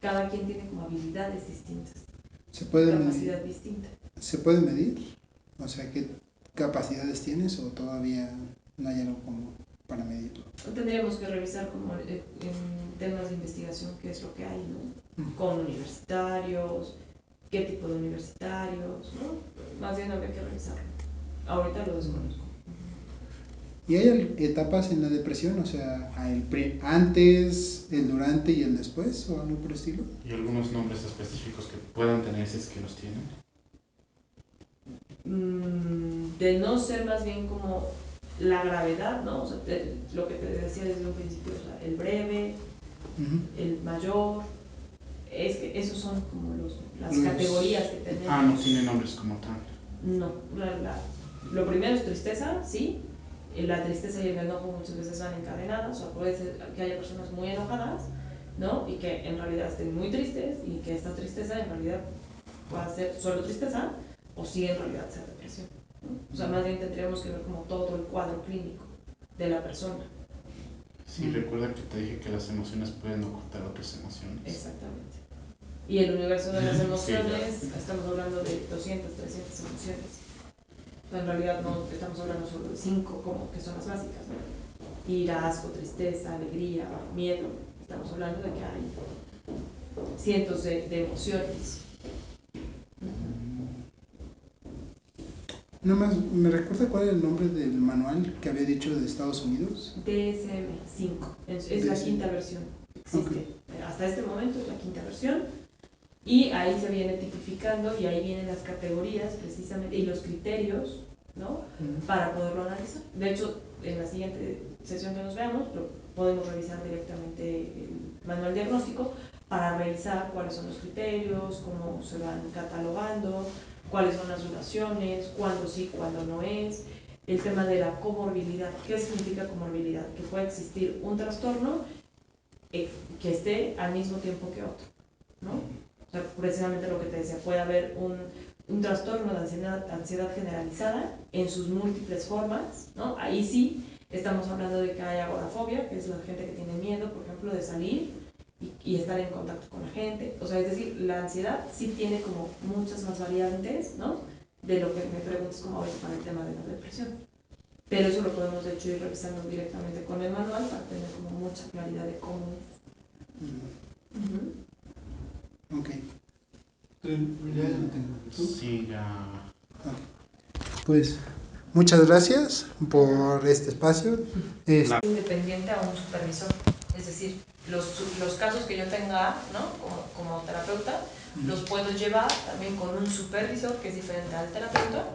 Speaker 2: Cada quien tiene como habilidades distintas.
Speaker 1: ¿Se puede
Speaker 2: capacidad
Speaker 1: medir?
Speaker 2: distinta.
Speaker 1: ¿Se puede medir? O sea, ¿qué capacidades tienes o todavía no hay algo como para medirlo?
Speaker 2: Tendríamos que revisar como en temas de investigación qué es lo que hay, ¿no? Con universitarios, qué tipo de universitarios, ¿no? Más bien habría que revisarlo. Ahorita lo desconozco.
Speaker 1: ¿Y hay etapas en la depresión? O sea, antes, el durante y el después, o algo por el estilo.
Speaker 3: ¿Y algunos nombres específicos que puedan tener si es que los tienen?
Speaker 2: De no ser más bien como la gravedad, ¿no? O sea, lo que te decía desde un principio, o sea, el breve, el mayor, es que esos son como las categorías que tenemos.
Speaker 3: No tiene nombres como tal.
Speaker 2: No, lo primero es tristeza, sí. La tristeza y el enojo muchas veces van encadenadas, o sea, puede ser que haya personas muy enojadas, ¿no? Y que en realidad estén muy tristes y que esta tristeza en realidad pueda ser solo tristeza o sí en realidad sea depresión, ¿no? O sea, más bien tendríamos que ver como todo el cuadro clínico de la persona.
Speaker 3: Sí, recuerda que te dije que las emociones pueden ocultar otras emociones.
Speaker 2: Exactamente. Y el universo de las emociones,
Speaker 3: Sí,
Speaker 2: estamos hablando de 200, 300 emociones. En realidad no estamos hablando solo de 5, como que son las básicas, ¿no? Ira, asco, tristeza, alegría, miedo. Estamos hablando de que hay cientos de emociones.
Speaker 1: Nada más, ¿me recuerda cuál es el nombre del manual que había dicho de Estados Unidos?
Speaker 2: DSM-5, es la quinta versión. Existe. Okay. Hasta este momento es la quinta versión. Y ahí se viene tipificando y ahí vienen las categorías precisamente y los criterios, ¿no? Para poderlo analizar. De hecho, en la siguiente sesión que nos veamos, podemos revisar directamente el manual diagnóstico para revisar cuáles son los criterios, cómo se van catalogando, cuáles son las duraciones, cuándo sí, cuándo no es. El tema de la comorbilidad. ¿Qué significa comorbilidad? Que puede existir un trastorno que esté al mismo tiempo que otro, ¿no? O sea, precisamente lo que te decía, puede haber un trastorno de ansiedad generalizada en sus múltiples formas, ¿no? Ahí sí estamos hablando de que hay agorafobia, que es la gente que tiene miedo, por ejemplo, de salir y estar en contacto con la gente. O sea, es decir, la ansiedad sí tiene como muchas más variantes, ¿no? De lo que me preguntas como ahorita para el tema de la depresión. Pero eso lo podemos de hecho ir revisando directamente con el manual para tener como mucha claridad de cómo es.
Speaker 1: Ok. ¿Ya lo tengo? ¿Tú?
Speaker 3: Sí, ya.
Speaker 1: Okay. Pues muchas gracias por este espacio.
Speaker 2: Independiente a un supervisor. Es decir, los casos que yo tenga, ¿no? como terapeuta, los puedo llevar también con un supervisor que es diferente al terapeuta.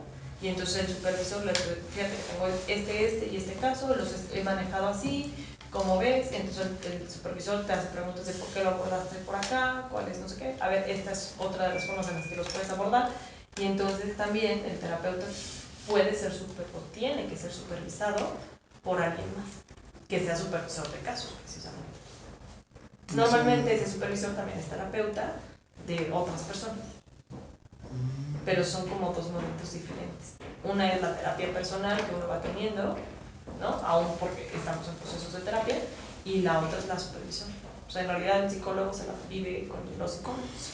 Speaker 2: Y entonces el supervisor le dice, fíjate, tengo este y este caso, los he manejado así, como ves. Entonces el supervisor te hace preguntas de por qué lo abordaste por acá, cuál es no sé qué. A ver, esta es otra de las formas en las que los puedes abordar. Y entonces también el terapeuta puede ser o tiene que ser supervisado por alguien más, que sea supervisor de casos, precisamente. Normalmente ese supervisor también es terapeuta de otras personas, pero son como dos momentos diferentes. Una es la terapia personal que uno va teniendo, ¿no? Aún porque estamos en procesos de terapia, y la otra es la supervisión. O sea, en realidad el psicólogo se la vive con los psicólogos.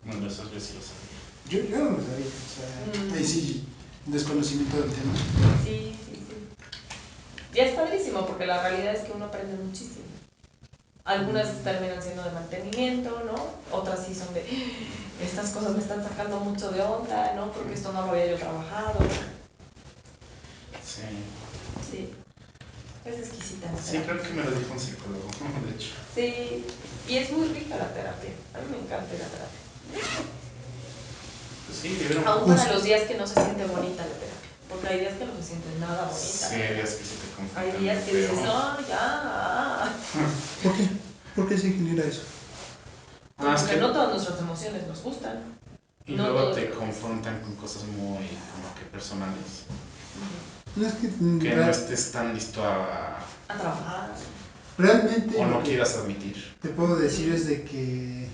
Speaker 3: Bueno, eso yo sí lo sabía.
Speaker 1: Yo no lo sabía, o sea, ahí sí, desconocimiento del tema.
Speaker 2: Sí. Ya es padrísimo porque la realidad es que uno aprende muchísimo. Algunas terminan siendo de mantenimiento, ¿no? Otras sí son de, estas cosas me están sacando mucho de onda, ¿no? Porque esto no lo había yo trabajado. Sí. Es exquisita la terapia.
Speaker 3: Sí, creo que me lo dijo un psicólogo, de hecho.
Speaker 2: Sí, y es muy rica la terapia. A mí me encanta la terapia.
Speaker 3: Pues sí, vivieron.
Speaker 2: Aún para los días que no se siente bonita la terapia. Porque hay días que no se siente nada bonita.
Speaker 3: Sí, hay días que se te confundan.
Speaker 2: Hay días que dices, no, ya.
Speaker 1: ¿Por qué? ¿Por qué se genera eso?
Speaker 2: Porque
Speaker 3: es que
Speaker 2: no todas nuestras emociones nos gustan.
Speaker 3: y
Speaker 2: No
Speaker 3: luego
Speaker 2: todo
Speaker 3: te
Speaker 2: lo que-
Speaker 3: confrontan con cosas muy como que personales.
Speaker 1: No es que,
Speaker 3: Que no estés tan listo
Speaker 2: A trabajar.
Speaker 1: realmente
Speaker 3: o
Speaker 1: lo
Speaker 3: no
Speaker 1: que
Speaker 3: quieras admitir.
Speaker 1: te puedo decir es de que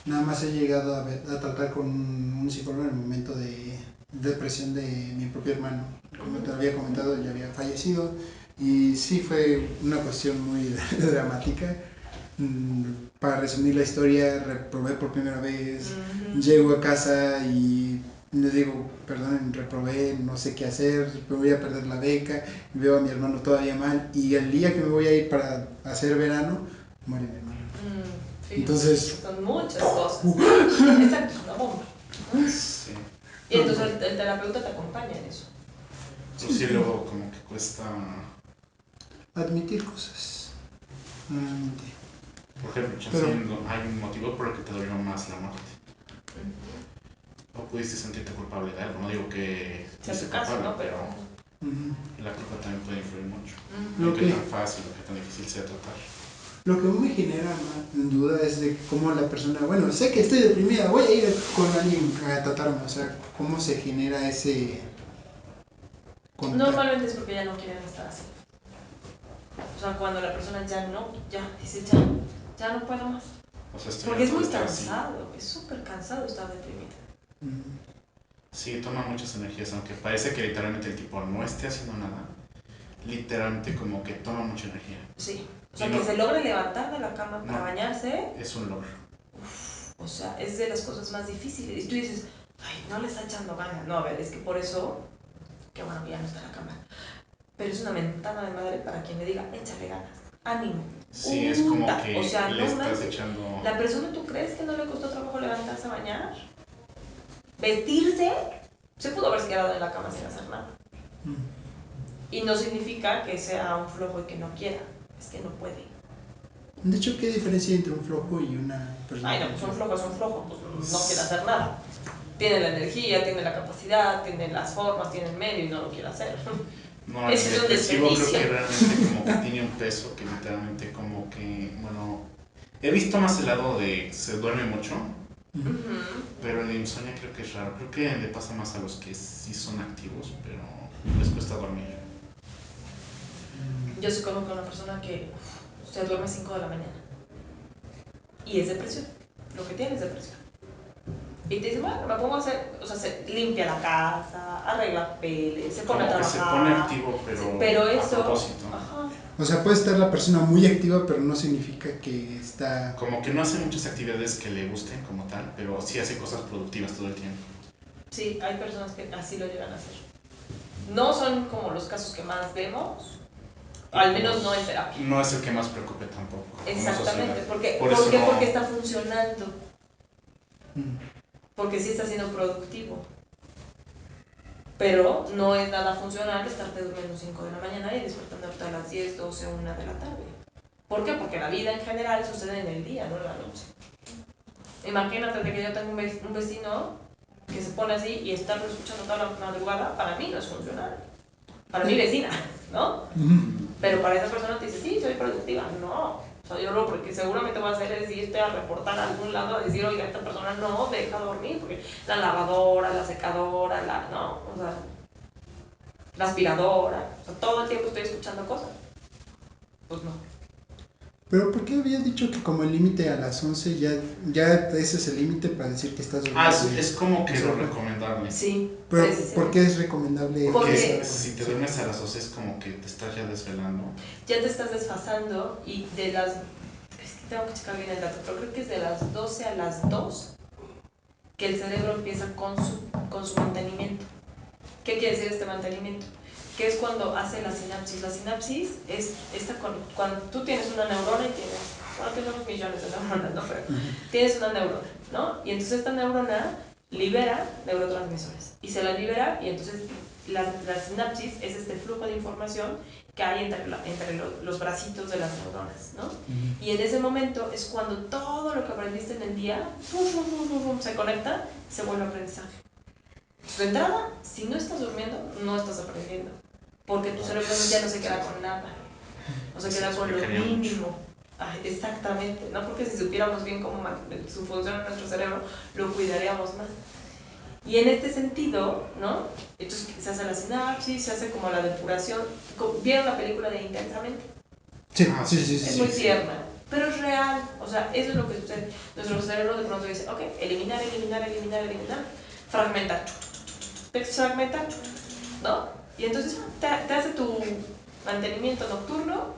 Speaker 1: nada más he llegado a tratar con un psicólogo en el momento de depresión de mi propio hermano. Como te había comentado, ya había fallecido y sí fue una cuestión muy dramática. Para resumir la historia, reprobé por primera vez, llego a casa y les digo, perdonen, reprobé, no sé qué hacer, me voy a perder la beca, veo a mi hermano todavía mal y el día que me voy a ir para hacer verano, muere mi hermano.
Speaker 2: Sí,
Speaker 1: Entonces,
Speaker 2: son muchas cosas. Exacto, es una bomba.
Speaker 3: Sí.
Speaker 2: Y entonces el terapeuta te acompaña en eso.
Speaker 3: Pero sí, luego como que cuesta.
Speaker 1: admitir cosas, realmente.
Speaker 3: Por ejemplo, chance
Speaker 1: Pero-
Speaker 3: hay un motivo por el que te dolió más la muerte. O pudiste sentirte culpable de algo. No digo que
Speaker 2: Sea
Speaker 3: fuiste
Speaker 2: tu caso,
Speaker 3: culpable,
Speaker 2: ¿no? Pero.
Speaker 3: la culpa también puede influir mucho.
Speaker 1: Lo
Speaker 3: No que
Speaker 1: que-
Speaker 3: tan fácil o que tan difícil sea tratar.
Speaker 1: Lo que me genera más duda es de cómo la persona, bueno, sé que estoy deprimida, voy a ir con alguien a tratarme, o sea, cómo se genera ese contacto.
Speaker 2: Normalmente es porque ya no quieren estar así. O sea, cuando la persona ya dice ya no puedo más.
Speaker 3: O sea, estoy
Speaker 2: Porque es
Speaker 3: harto
Speaker 2: muy
Speaker 3: de estar así.
Speaker 2: cansado, es súper cansado estar deprimido.
Speaker 3: Sí, toma muchas energías, aunque parece que literalmente el tipo no esté haciendo nada. Literalmente como que toma mucha energía.
Speaker 2: Sí. O sea,
Speaker 3: Y
Speaker 2: que
Speaker 3: no-
Speaker 2: se logre levantar de la cama para
Speaker 3: No.
Speaker 2: bañarse,
Speaker 3: Es un logro.
Speaker 2: o sea, es de las cosas más difíciles. Y tú dices, ay, no le está echando ganas. No, a ver, es que por eso, que bueno, que ya no está en la cama. Pero es una mentada de madre para quien le diga, échale ganas, ánimo.
Speaker 3: Sí, es como
Speaker 2: Puta.
Speaker 3: que
Speaker 2: O sea,
Speaker 3: le
Speaker 2: no
Speaker 3: estás
Speaker 2: manches.
Speaker 3: echando.
Speaker 2: ¿La persona tú crees que no le costó trabajo levantarse a bañar? Vestirse, se pudo haber quedado en la cama sin hacer nada. Y no significa que sea un flojo y que no quiera, es que no puede.
Speaker 1: De hecho, ¿qué diferencia hay entre un flojo y una persona?
Speaker 2: Ay, no, pues un flojo es un flojo, pues no quiere hacer nada. Tiene la energía, tiene la capacidad, tiene las formas, tiene el medio y no lo quiere hacer.
Speaker 3: No, el
Speaker 2: Ese es un
Speaker 3: depresivo creo
Speaker 2: desperdicio.
Speaker 3: que realmente como que tiene un peso que literalmente como que, bueno, he visto más el lado de se duerme mucho, pero el insomnio creo que es raro. Creo que le pasa más a los que sí son activos, pero les cuesta dormir.
Speaker 2: Yo sí conozco a una persona que se duerme a 5 de la mañana. Y es depresión. Lo que tiene es depresión. Y te dice, bueno, me pongo a hacer, o sea, se limpia la casa, arregla papeles, se pone a
Speaker 3: Como que
Speaker 2: trabajar.
Speaker 3: se pone activo, pero
Speaker 2: a
Speaker 3: a propósito.
Speaker 2: Ajá.
Speaker 1: O sea, puede estar la persona muy activa, pero no significa que está...
Speaker 3: Como que no hace muchas actividades que le gusten como tal, pero sí hace cosas productivas todo el tiempo.
Speaker 2: Sí, hay personas que así lo llegan a hacer. No son como los casos que más vemos, al menos no en terapia.
Speaker 3: No es el que más preocupe tampoco. como
Speaker 2: Exactamente,
Speaker 3: sociedad.
Speaker 2: ¿por
Speaker 3: eso
Speaker 2: qué?
Speaker 3: no-
Speaker 2: Porque está funcionando,
Speaker 1: Mm.
Speaker 2: porque sí está siendo productivo. Pero no es nada funcional estarte durmiendo 5 de la mañana y despertándote a las 10, 12, 1 de la tarde. ¿Por qué? Porque la vida en general sucede en el día, no en la noche. Imagínate de que yo tengo un vecino que se pone así y estarlo escuchando toda la madrugada, para mí no es funcional. Para mi vecina, ¿no? Pero para esa persona te dice, sí, soy productiva. No, o sea, yo lo porque seguramente va a hacer es irte a reportar a algún lado, a decir, oiga, esta persona no deja dormir, porque la lavadora, la secadora, no, o sea, la aspiradora, o sea, todo el tiempo estoy escuchando cosas. Pues no.
Speaker 1: Pero ¿por qué habías dicho que como el límite a las 11 ya ese es el límite para decir que estás durmiendo?
Speaker 3: Es como que lo recomendable.
Speaker 2: Sí.
Speaker 1: Pero
Speaker 2: precisamente.
Speaker 1: ¿por qué es recomendable?
Speaker 3: Porque
Speaker 2: Porque-
Speaker 3: si te duermes a las 12 es como que te estás ya desvelando.
Speaker 2: Ya te estás desfasando y de las... Es que tengo que checar bien el dato, pero creo que es de las 12 a las 2 que el cerebro empieza con su mantenimiento. ¿Qué quiere decir este mantenimiento? Que es cuando hace la sinapsis. La sinapsis es cuando tú tienes una neurona y tienes, bueno, tenemos millones de neuronas, ¿no? Pero tienes una neurona, ¿no? Y entonces esta neurona libera neurotransmisores y se la libera y entonces la sinapsis es este flujo de información que hay entre los bracitos de las neuronas, ¿no? Y en ese momento es cuando todo lo que aprendiste en el día se conecta, se vuelve aprendizaje. De entrada, si no estás durmiendo, no estás aprendiendo, porque tu cerebro ya no se queda con nada, o se queda con lo mínimo. Ay, exactamente, ¿no? Porque si supiéramos bien cómo su función en nuestro cerebro, lo cuidaríamos más. Y en este sentido, ¿no? Entonces se hace la sinapsis, se hace como la depuración. ¿Vieron la película de Intensamente?
Speaker 1: Sí,
Speaker 2: Es muy tierna, pero es real. O sea, eso es lo que sucede. Nuestro cerebro de pronto dice, ok, eliminar, fragmentar, fragmentar, ¿no? Y entonces te hace tu mantenimiento nocturno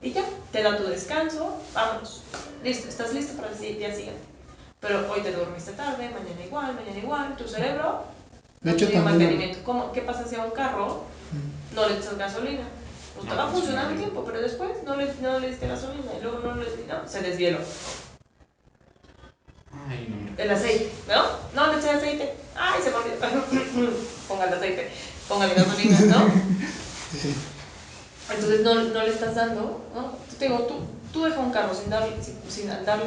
Speaker 2: y ya, te da tu descanso, vámonos. Listo, estás listo para el día siguiente. Pero hoy te dormiste tarde, mañana igual, tu cerebro no tiene mantenimiento. ¿Qué pasa si a un carro no le echas gasolina? Pues te va a funcionar un tiempo, pero después no le diste gasolina y luego no, se desvieló.
Speaker 3: Ay, no.
Speaker 2: El aceite, ¿no? No le eché aceite. Ay, se me olvidó. Ponga el aceite, ponga la gasolina, ¿no?
Speaker 1: Sí.
Speaker 2: Entonces no le estás dando, ¿no? Tú dejas un carro sin darle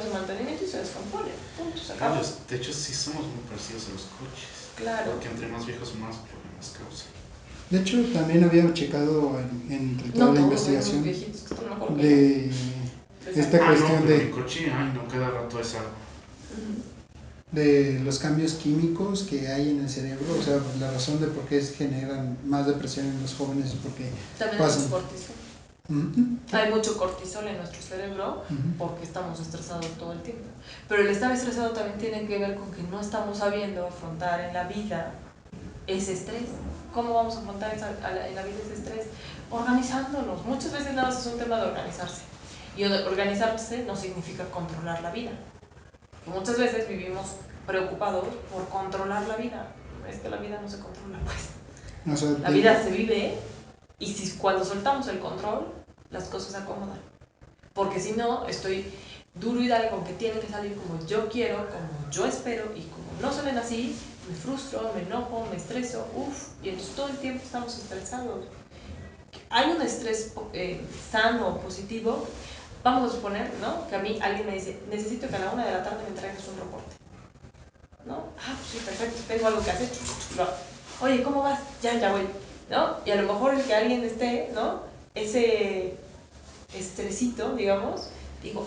Speaker 2: su mantenimiento y se descompone. Punto, se acabó.
Speaker 3: De hecho, sí somos muy parecidos a los coches.
Speaker 2: Claro.
Speaker 3: Porque entre más viejos, más problemas causan.
Speaker 1: De hecho, también había checado entre toda la investigación de esta cuestión
Speaker 3: de mi coche, cada rato es algo.
Speaker 1: De los cambios químicos que hay en el cerebro, o sea, la razón de por qué generan más depresión en los jóvenes es porque
Speaker 2: también
Speaker 1: pasan.
Speaker 2: hay mucho cortisol. Hay mucho cortisol en nuestro cerebro porque estamos estresados todo el tiempo. Pero el estar estresado también tiene que ver con que no estamos sabiendo afrontar en la vida ese estrés. ¿Cómo vamos a afrontar en la vida ese estrés? Organizándonos. Muchas veces nada más es un tema de organizarse. Y organizarse no significa controlar la vida. Muchas veces vivimos preocupados por controlar la vida. Es que la vida no se controla, pues. O sea, la vida se vive y cuando soltamos el control, las cosas se acomodan. Porque si no, estoy duro y dale con que tienen que salir como yo quiero, como yo espero, y como no salen así, me frustro, me enojo, me estreso, y entonces todo el tiempo estamos estresados. Hay un estrés sano, positivo. Vamos a suponer, ¿no? Que a mí alguien me dice, necesito que a la 1 de la tarde me traigas un reporte, ¿no? Pues sí, perfecto, tengo algo que hacer. Oye, ¿cómo vas? Ya voy, ¿no? Y a lo mejor el que alguien esté, ¿no? Ese estresito, digamos, digo,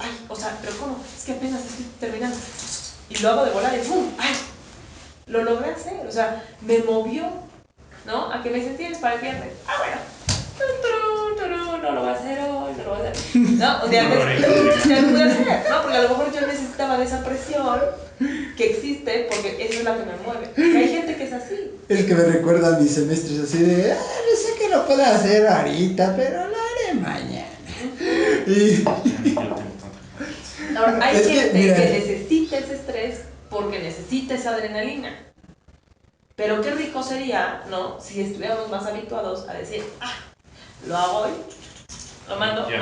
Speaker 2: pero ¿cómo? Es que apenas estoy terminando. Y lo hago de volar y ¡pum! ¡Ay! Lo logré hacer, o sea, me movió, ¿no? A que me sentí para el viernes. Bueno. No lo voy a hacer hoy, no lo voy a hacer. No, un día antes ya lo pude hacer, ¿no? Porque a lo mejor yo necesitaba de esa presión que existe porque eso es la que me mueve. Y hay gente que es así.
Speaker 1: Es que me recuerda a mis semestres así de, no sé que lo puedo hacer ahorita, pero lo haré mañana.
Speaker 2: Ahora, hay gente que necesita ese estrés porque necesita esa adrenalina. Pero qué rico sería, ¿no? Si estuviéramos más habituados a decir, lo hago hoy, lo mando, ya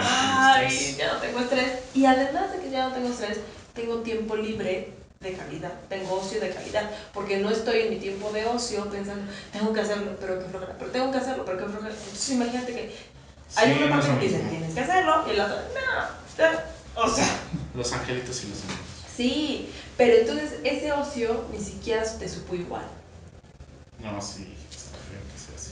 Speaker 2: no tengo estrés. Y además de que ya no tengo estrés, tengo tiempo libre de calidad, tengo ocio de calidad, porque no estoy en mi tiempo de ocio pensando, tengo que hacerlo, pero qué flojera, pero tengo que hacerlo, pero qué flojera. Entonces imagínate que hay una parte que dice, tienes que hacerlo, y la otra, no, o sea.
Speaker 3: Los angelitos y los demonios.
Speaker 2: Sí, pero entonces ese ocio ni siquiera te supo igual.
Speaker 3: No, sí.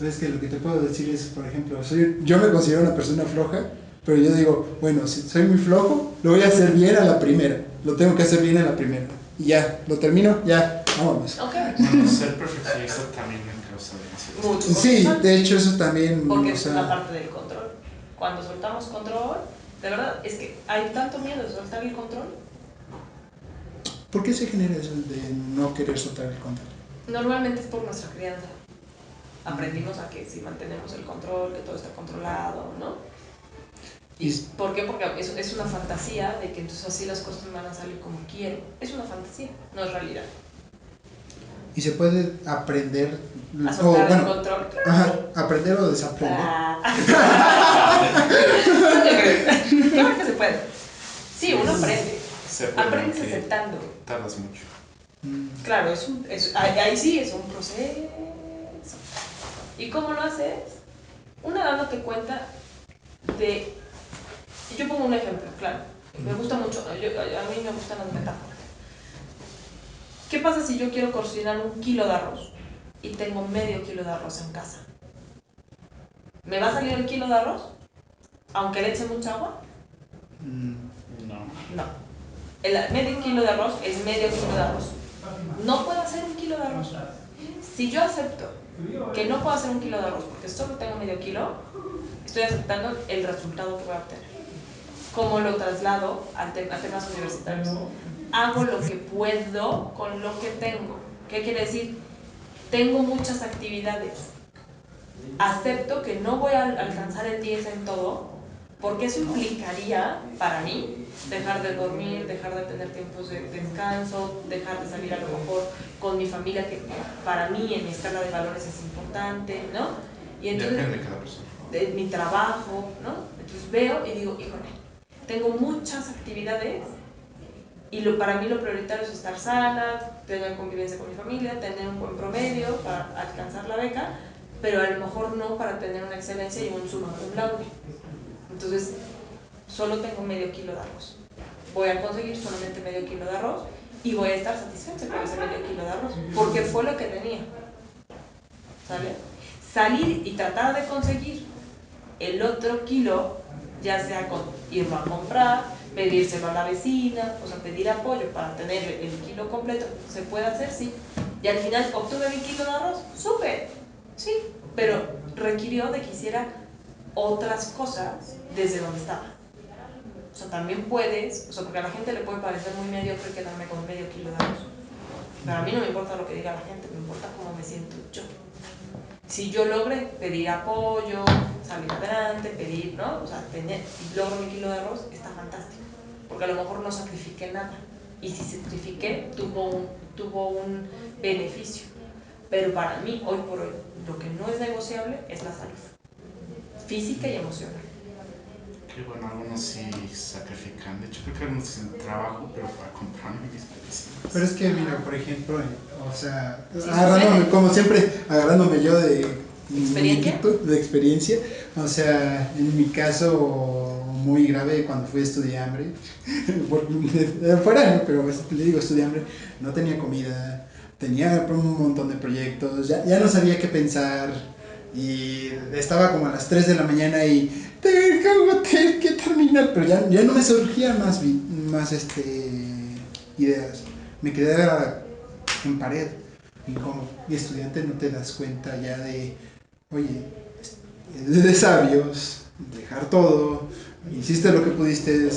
Speaker 1: Es que lo que te puedo decir es, por ejemplo, yo me considero una persona floja, pero yo digo, bueno, si soy muy flojo, lo voy a hacer bien a la primera. Lo tengo que hacer bien a la primera. Y ya, lo termino, ya, vámonos.
Speaker 2: Okay.
Speaker 3: Bueno, ser perfeccionista también me causa demasiado.
Speaker 1: Mucho. Sí, de hecho eso también...
Speaker 2: Porque es una parte del control. Cuando soltamos control, de verdad, es que hay tanto miedo de soltar el control.
Speaker 1: ¿Por qué se genera eso de no querer soltar el control?
Speaker 2: Normalmente es por nuestra crianza. Aprendimos a que si mantenemos el control, que todo está controlado, ¿no? ¿Y por qué? Porque es una fantasía de que entonces así las cosas van a salir como quiero. Es una fantasía, no es realidad.
Speaker 1: ¿Y se puede aprender
Speaker 2: a soltar el control?
Speaker 1: Ajá, aprender o desaprender.
Speaker 2: Claro que se puede. Sí, uno aprende. Aprendes aceptando.
Speaker 3: Tardas mucho.
Speaker 2: Claro, ahí sí es un proceso. ¿Y cómo lo haces? Una dándote cuenta de... Yo pongo un ejemplo, claro. Me gusta mucho, a mí me gustan las metáforas. ¿Qué pasa si yo quiero cocinar 1 kilo de arroz y tengo medio kilo de arroz en casa? ¿Me va a salir el kilo de arroz? Aunque le eche mucha agua.
Speaker 3: No.
Speaker 2: No. El medio kilo de arroz es medio kilo de arroz. No puedo hacer un kilo de arroz. Si yo acepto que no puedo hacer un kilo de arroz porque solo tengo medio kilo, estoy aceptando el resultado que voy a obtener. ¿Cómo lo traslado a temas universitarios? Hago lo que puedo con lo que tengo. ¿Qué quiere decir? Tengo muchas actividades. Acepto que no voy a alcanzar el 10 en todo, porque eso implicaría para mí dejar de dormir, dejar de tener tiempos de descanso, dejar de salir a lo mejor con mi familia, que para mí en mi escala de valores es importante, ¿no? Y entonces,
Speaker 3: depende de cada persona.
Speaker 2: De mi trabajo, ¿no? Entonces veo y digo, híjole, tengo muchas actividades y para mí lo prioritario es estar sana, tener convivencia con mi familia, tener un buen promedio para alcanzar la beca, pero a lo mejor no para tener una excelencia y un summa cum laude. Entonces, solo tengo medio kilo de arroz. Voy a conseguir solamente medio kilo de arroz y voy a estar satisfecha con ese medio kilo de arroz, porque fue lo que tenía. ¿Sale? Salir y tratar de conseguir el otro kilo, ya sea con irlo a comprar, pedírselo a la vecina, o sea, pedir apoyo para tener el kilo completo, ¿se puede hacer? Sí. Y al final obtuve mi kilo de arroz, súper, sí, pero requirió de que hiciera otras cosas desde donde estaba. O sea, también puedes, o sea, porque a la gente le puede parecer muy mediocre quedarme con medio kilo de arroz. Pero a mí no me importa lo que diga la gente, me importa cómo me siento yo. Si yo logré pedir apoyo, salir adelante, pedir, ¿no? O sea, tener, y logro mi kilo de arroz, está fantástico. Porque a lo mejor no sacrifiqué nada. Y si sacrifiqué, tuvo un beneficio. Pero para mí, hoy por hoy, lo que no es negociable es la salud física y emocional.
Speaker 3: Que bueno, algunos sí sacrifican. De hecho, creo que algunos hacen trabajo, pero para comprarme mis medicinas.
Speaker 1: Pero es que, mira, por ejemplo, o sea,
Speaker 2: Sí,
Speaker 1: agarrándome, como siempre, agarrándome yo de
Speaker 2: ¿Experiencia?
Speaker 1: de experiencia, o sea, en mi caso muy grave cuando fui estudiambre, fuera, pero pues, le digo estudiambre, no tenía comida, tenía un montón de proyectos, ya no sabía qué pensar y estaba como a las 3 de la mañana y tengo que terminar, pero ya no me surgían más ideas, me quedé en pared. Y como estudiante no te das cuenta ya de, oye, es de sabios dejar todo, hiciste lo que pudiste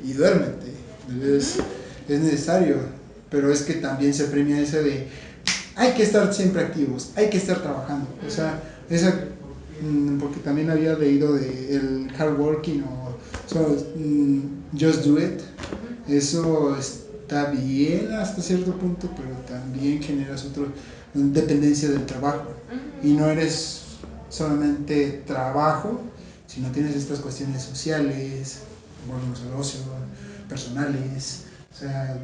Speaker 1: y duérmete. Es necesario, pero es que también se premia eso de, hay que estar siempre activos, hay que estar trabajando. O sea, porque también había leído de el hard working o just do it. Eso está bien hasta cierto punto, pero también generas otra dependencia del trabajo. Y no eres solamente trabajo, sino tienes estas cuestiones sociales, volvemos al ocio, personales. O sea,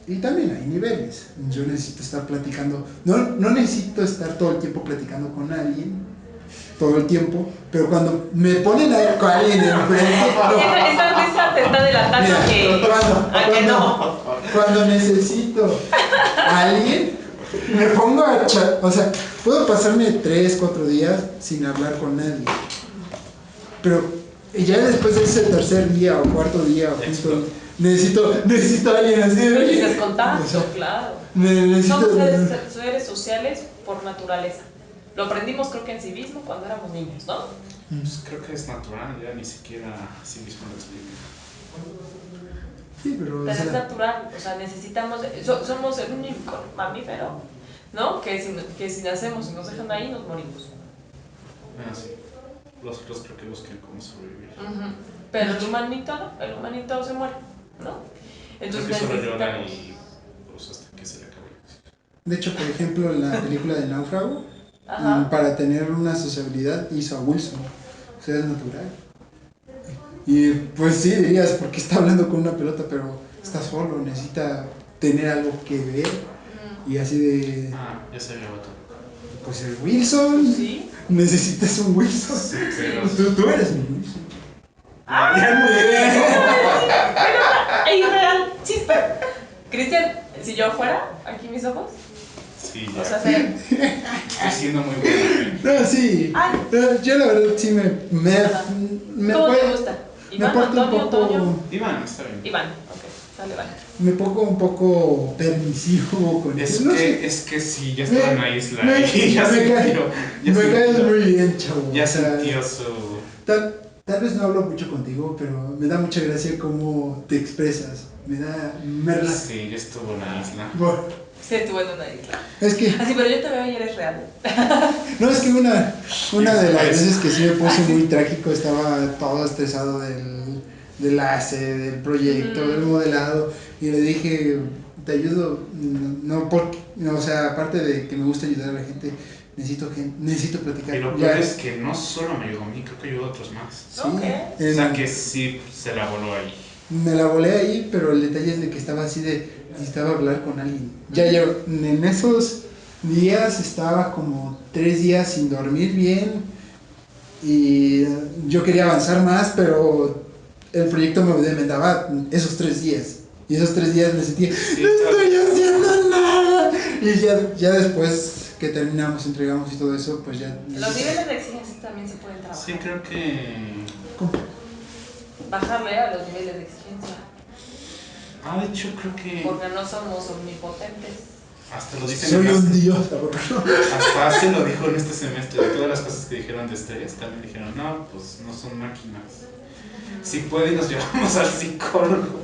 Speaker 1: y también hay niveles. Yo necesito estar platicando, no necesito estar todo el tiempo platicando con alguien, todo el tiempo, pero cuando me ponen con alguien enfrente,
Speaker 2: Esa risa te está delatando. Mira, que no.
Speaker 1: Cuando necesito a alguien, me pongo a o sea, puedo pasarme 3, 4 días sin hablar con nadie, pero ya después de ese tercer día o cuarto día o quinto, necesito a alguien así.
Speaker 2: Necesitas contacto, o sea, claro. Somos seres sociales por naturaleza. Lo aprendimos creo que en civismo cuando éramos niños, ¿no?
Speaker 3: Pues creo que es natural, ya ni siquiera civismo lo explica.
Speaker 1: Sí, pero
Speaker 2: es natural, o sea, necesitamos, somos el único mamífero, ¿no? Que si nacemos y nos dejan ahí, nos morimos.
Speaker 3: Ah, sí. Los otros creo que buscan cómo sobrevivir.
Speaker 2: Pero el humanito no, el humanito se muere, ¿no?
Speaker 3: Entonces creo que solo llora y pues hasta que se le acabe.
Speaker 1: De hecho, por ejemplo, en la película de Náufrago, para tener una sociabilidad hizo a Wilson, o sea, es natural. Y pues sí, dirías, porque está hablando con una pelota, pero está solo, necesita tener algo que ver. Y así de...
Speaker 3: Ya sabía otro.
Speaker 1: Pues el Wilson.
Speaker 2: ¿Sí?
Speaker 1: Necesitas un Wilson.
Speaker 3: Sí, pero...
Speaker 1: Tú eres mi Wilson.
Speaker 2: ¡Es irreal! ¡Chispa! Cristian, si yo fuera, aquí mis ojos.
Speaker 3: Sí, ya.
Speaker 2: O sea,
Speaker 3: estoy siendo muy bueno.
Speaker 1: No, sí. Yo la verdad sí me
Speaker 2: ¿cómo te gusta? Iván,
Speaker 1: aparte un
Speaker 2: Antonio,
Speaker 1: poco,
Speaker 2: Toño.
Speaker 3: Iván, está bien.
Speaker 2: Iván, ok, sale, vale.
Speaker 1: me pongo un poco permisivo con
Speaker 3: Es
Speaker 1: eso. No sé.
Speaker 3: es que sí, ya estaba en la isla
Speaker 1: Me-
Speaker 3: y ya
Speaker 1: me
Speaker 3: sintió.
Speaker 1: Me caes muy bien, chavo.
Speaker 3: Ya
Speaker 1: O sea,
Speaker 3: sintió su.
Speaker 1: tal vez no hablo mucho contigo, pero me da mucha gracia cómo te expresas. Me relaja.
Speaker 3: Sí, ya estuvo en la isla.
Speaker 1: Bueno,
Speaker 2: Sí, estuvo en una isla.
Speaker 1: es que,
Speaker 2: Así, pero yo te veo y eres real.
Speaker 1: no, es que una de las veces que sí me puse muy trágico, estaba todo estresado del ACE, del proyecto, del modelado, y le dije, te ayudo, no, porque, no, o sea, aparte de que me gusta ayudar a la gente, necesito platicar.
Speaker 3: Y lo
Speaker 1: Ya,
Speaker 3: peor es que no solo me ayudó a mí, creo que ayudó a otros más.
Speaker 1: sí,
Speaker 2: Ok.
Speaker 3: O sea que sí se la voló ahí.
Speaker 1: me la volé ahí, pero el detalle es de que estaba así necesitaba hablar con alguien. Ya yo, en esos días estaba como 3 días sin dormir bien y yo quería avanzar más, pero el proyecto me demandaba esos 3 días. Y esos 3 días me sentía,
Speaker 3: Sí,
Speaker 1: no estoy
Speaker 3: todavía.
Speaker 1: haciendo nada. Y ya después que terminamos, entregamos y todo eso, pues ya...
Speaker 2: Los niveles de exigencia también se pueden trabajar.
Speaker 3: Sí, creo que.
Speaker 1: ¿Cómo?
Speaker 2: Bajarle a los niveles de exigencia.
Speaker 3: Ah, de hecho, creo que.
Speaker 2: Porque no somos omnipotentes.
Speaker 3: Hasta lo dicen
Speaker 1: Soy
Speaker 3: en
Speaker 1: un
Speaker 3: las-
Speaker 1: dios, ahora.
Speaker 3: Hasta se lo dijo en este semestre. De todas las cosas que dijeron de estrés, también dijeron, no, pues no son máquinas. Si pueden, nos llevamos al psicólogo.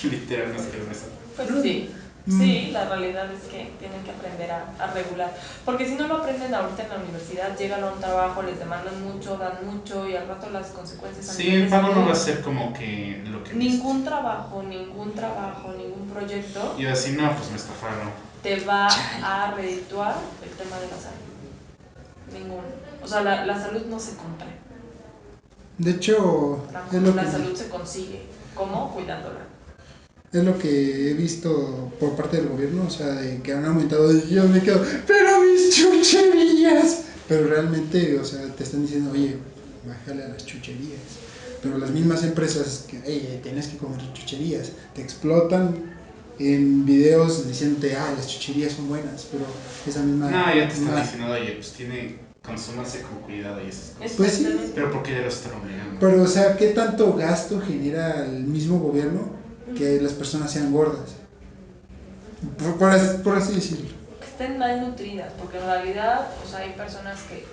Speaker 3: Literal, nos dijeron eso.
Speaker 2: Pues sí. Sí, la realidad es que tienen que aprender a regular. Porque si no lo aprenden ahorita en la universidad, llegan a un trabajo, les demandan mucho, dan mucho y al rato las consecuencias. a
Speaker 3: Sí,
Speaker 2: nivel
Speaker 3: el
Speaker 2: de
Speaker 3: pago no
Speaker 2: salud,
Speaker 3: va a ser como que lo que.
Speaker 2: ningún trabajo, ningún proyecto
Speaker 3: Y así, no, pues me estafaron.
Speaker 2: te va a redituar el tema de la salud. Ninguno. O sea, la salud no se compra.
Speaker 1: De hecho,
Speaker 2: La salud se consigue. ¿Cómo? Cuidándola.
Speaker 1: es lo que he visto por parte del gobierno, o sea, de que han aumentado y yo me quedo, pero mis chucherías. Pero realmente, o sea, te están diciendo, oye, bájale a las chucherías. Pero las mismas empresas que, hey, tienes que comer chucherías, te explotan en videos diciéndote, las chucherías son buenas, pero esa misma...
Speaker 3: No, ya te están
Speaker 1: ma-
Speaker 3: diciendo, oye, pues tiene. Consúmase con cuidado y esas cosas.
Speaker 1: Pues sí.
Speaker 2: Exactamente.
Speaker 3: Pero porque ya lo están obligando.
Speaker 1: Pero, o sea, ¿qué tanto gasto genera el mismo gobierno que las personas sean gordas? Por así decirlo.
Speaker 2: Que estén mal nutridas, porque en realidad, o sea, hay personas que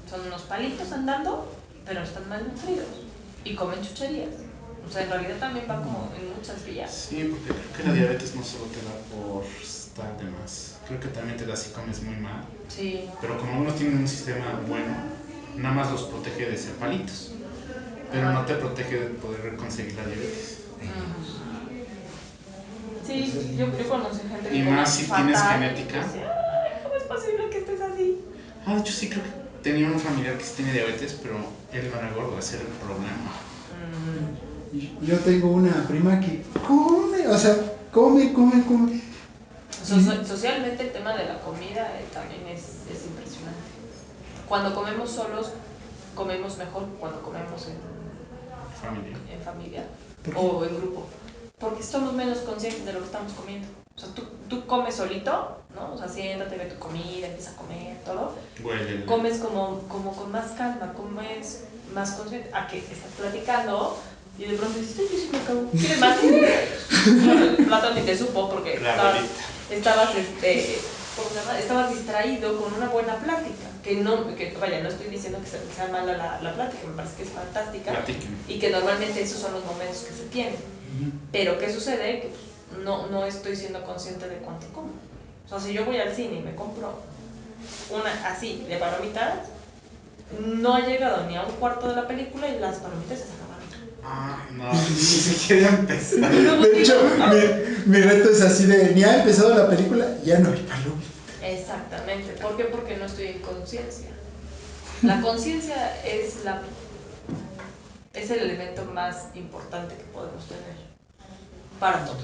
Speaker 2: son unos palitos andando, pero están mal nutridos y comen chucherías. O sea, en realidad también va como en muchas vías.
Speaker 3: Sí, porque creo que la diabetes no solo te da por estar de más. Creo que también te da si comes muy mal.
Speaker 2: Sí.
Speaker 3: Pero como algunos tienen un sistema bueno, nada más los protege de ser palitos. Pero no te protege de poder conseguir la diabetes.
Speaker 2: Sí, yo conocí gente que
Speaker 3: Y
Speaker 2: come
Speaker 3: más si
Speaker 2: fatal,
Speaker 3: tienes genética.
Speaker 2: y dice, ay, ¿cómo es posible que estés así?
Speaker 3: Ah, de hecho sí creo que tenía un familiar que sí tiene diabetes, pero él no era gordo, ese era el problema.
Speaker 1: Yo tengo una prima que come, o sea, come.
Speaker 2: Socialmente el tema de la comida también es impresionante. Cuando comemos solos, comemos mejor que cuando comemos
Speaker 3: Familia.
Speaker 2: en familia
Speaker 1: ¿Por qué?
Speaker 2: o en grupo. Porque somos menos conscientes de lo que estamos comiendo. O sea, tú comes solito, ¿no? O sea, siéntate, ve tu comida, empieza a comer, todo.
Speaker 3: Huele.
Speaker 2: Comes como con más calma, comes más consciente. A que estás platicando y de pronto dices, yo sí me acabo. ¿Quieres más? Bueno, el plato ni te supo porque
Speaker 3: La
Speaker 2: estabas,
Speaker 3: bolita.
Speaker 2: ¿cómo se llama? Estabas distraído con una buena plática. Vaya, no estoy diciendo que sea mala la plática, me parece que es fantástica.
Speaker 3: Platiquen.
Speaker 2: Y que normalmente esos son los momentos que se tienen. Pero ¿qué sucede? Que no estoy siendo consciente de cuánto como. O sea, si yo voy al cine y me compro una así de palomitas, no ha llegado ni a un cuarto de la película y las palomitas se acabaron.
Speaker 3: Ah, no, ni siquiera empezó.
Speaker 1: De hecho, mi reto es así de, ni ha empezado la película, ya no hay paloma.
Speaker 2: Exactamente. ¿Por qué? Porque no estoy en conciencia. La conciencia es el elemento más importante que podemos tener para todo.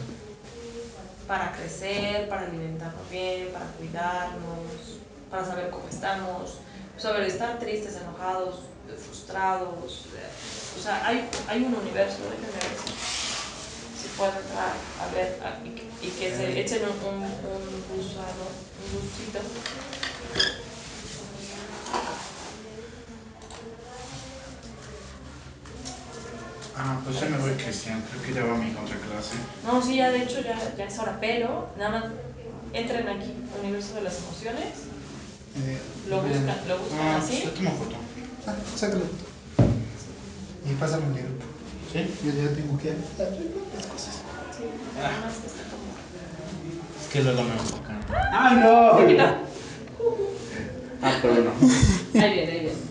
Speaker 2: Para crecer, para alimentarnos bien, para cuidarnos, para saber cómo estamos, saber estar tristes, enojados, frustrados. O sea, hay un universo, déjenme ver si puedo entrar a ver y que se echen un gusano, un gustito.
Speaker 3: Ah, pues ya me voy, Cristian. Creo que ya va mi contraclase.
Speaker 2: No, sí, ya de hecho ya es hora, pero nada más entren aquí, Universo de las Emociones. Lo buscan así.
Speaker 3: Yo tomo foto.
Speaker 1: Sácalo. Y pásame el libro.
Speaker 3: ¿Sí?
Speaker 1: Yo ya tengo que arreglar las cosas.
Speaker 2: Sí, nada más que está como.
Speaker 3: Es que luego me enfocan.
Speaker 2: ¡Ah, no!
Speaker 3: Ah, pero no.
Speaker 2: Ahí viene, ahí viene.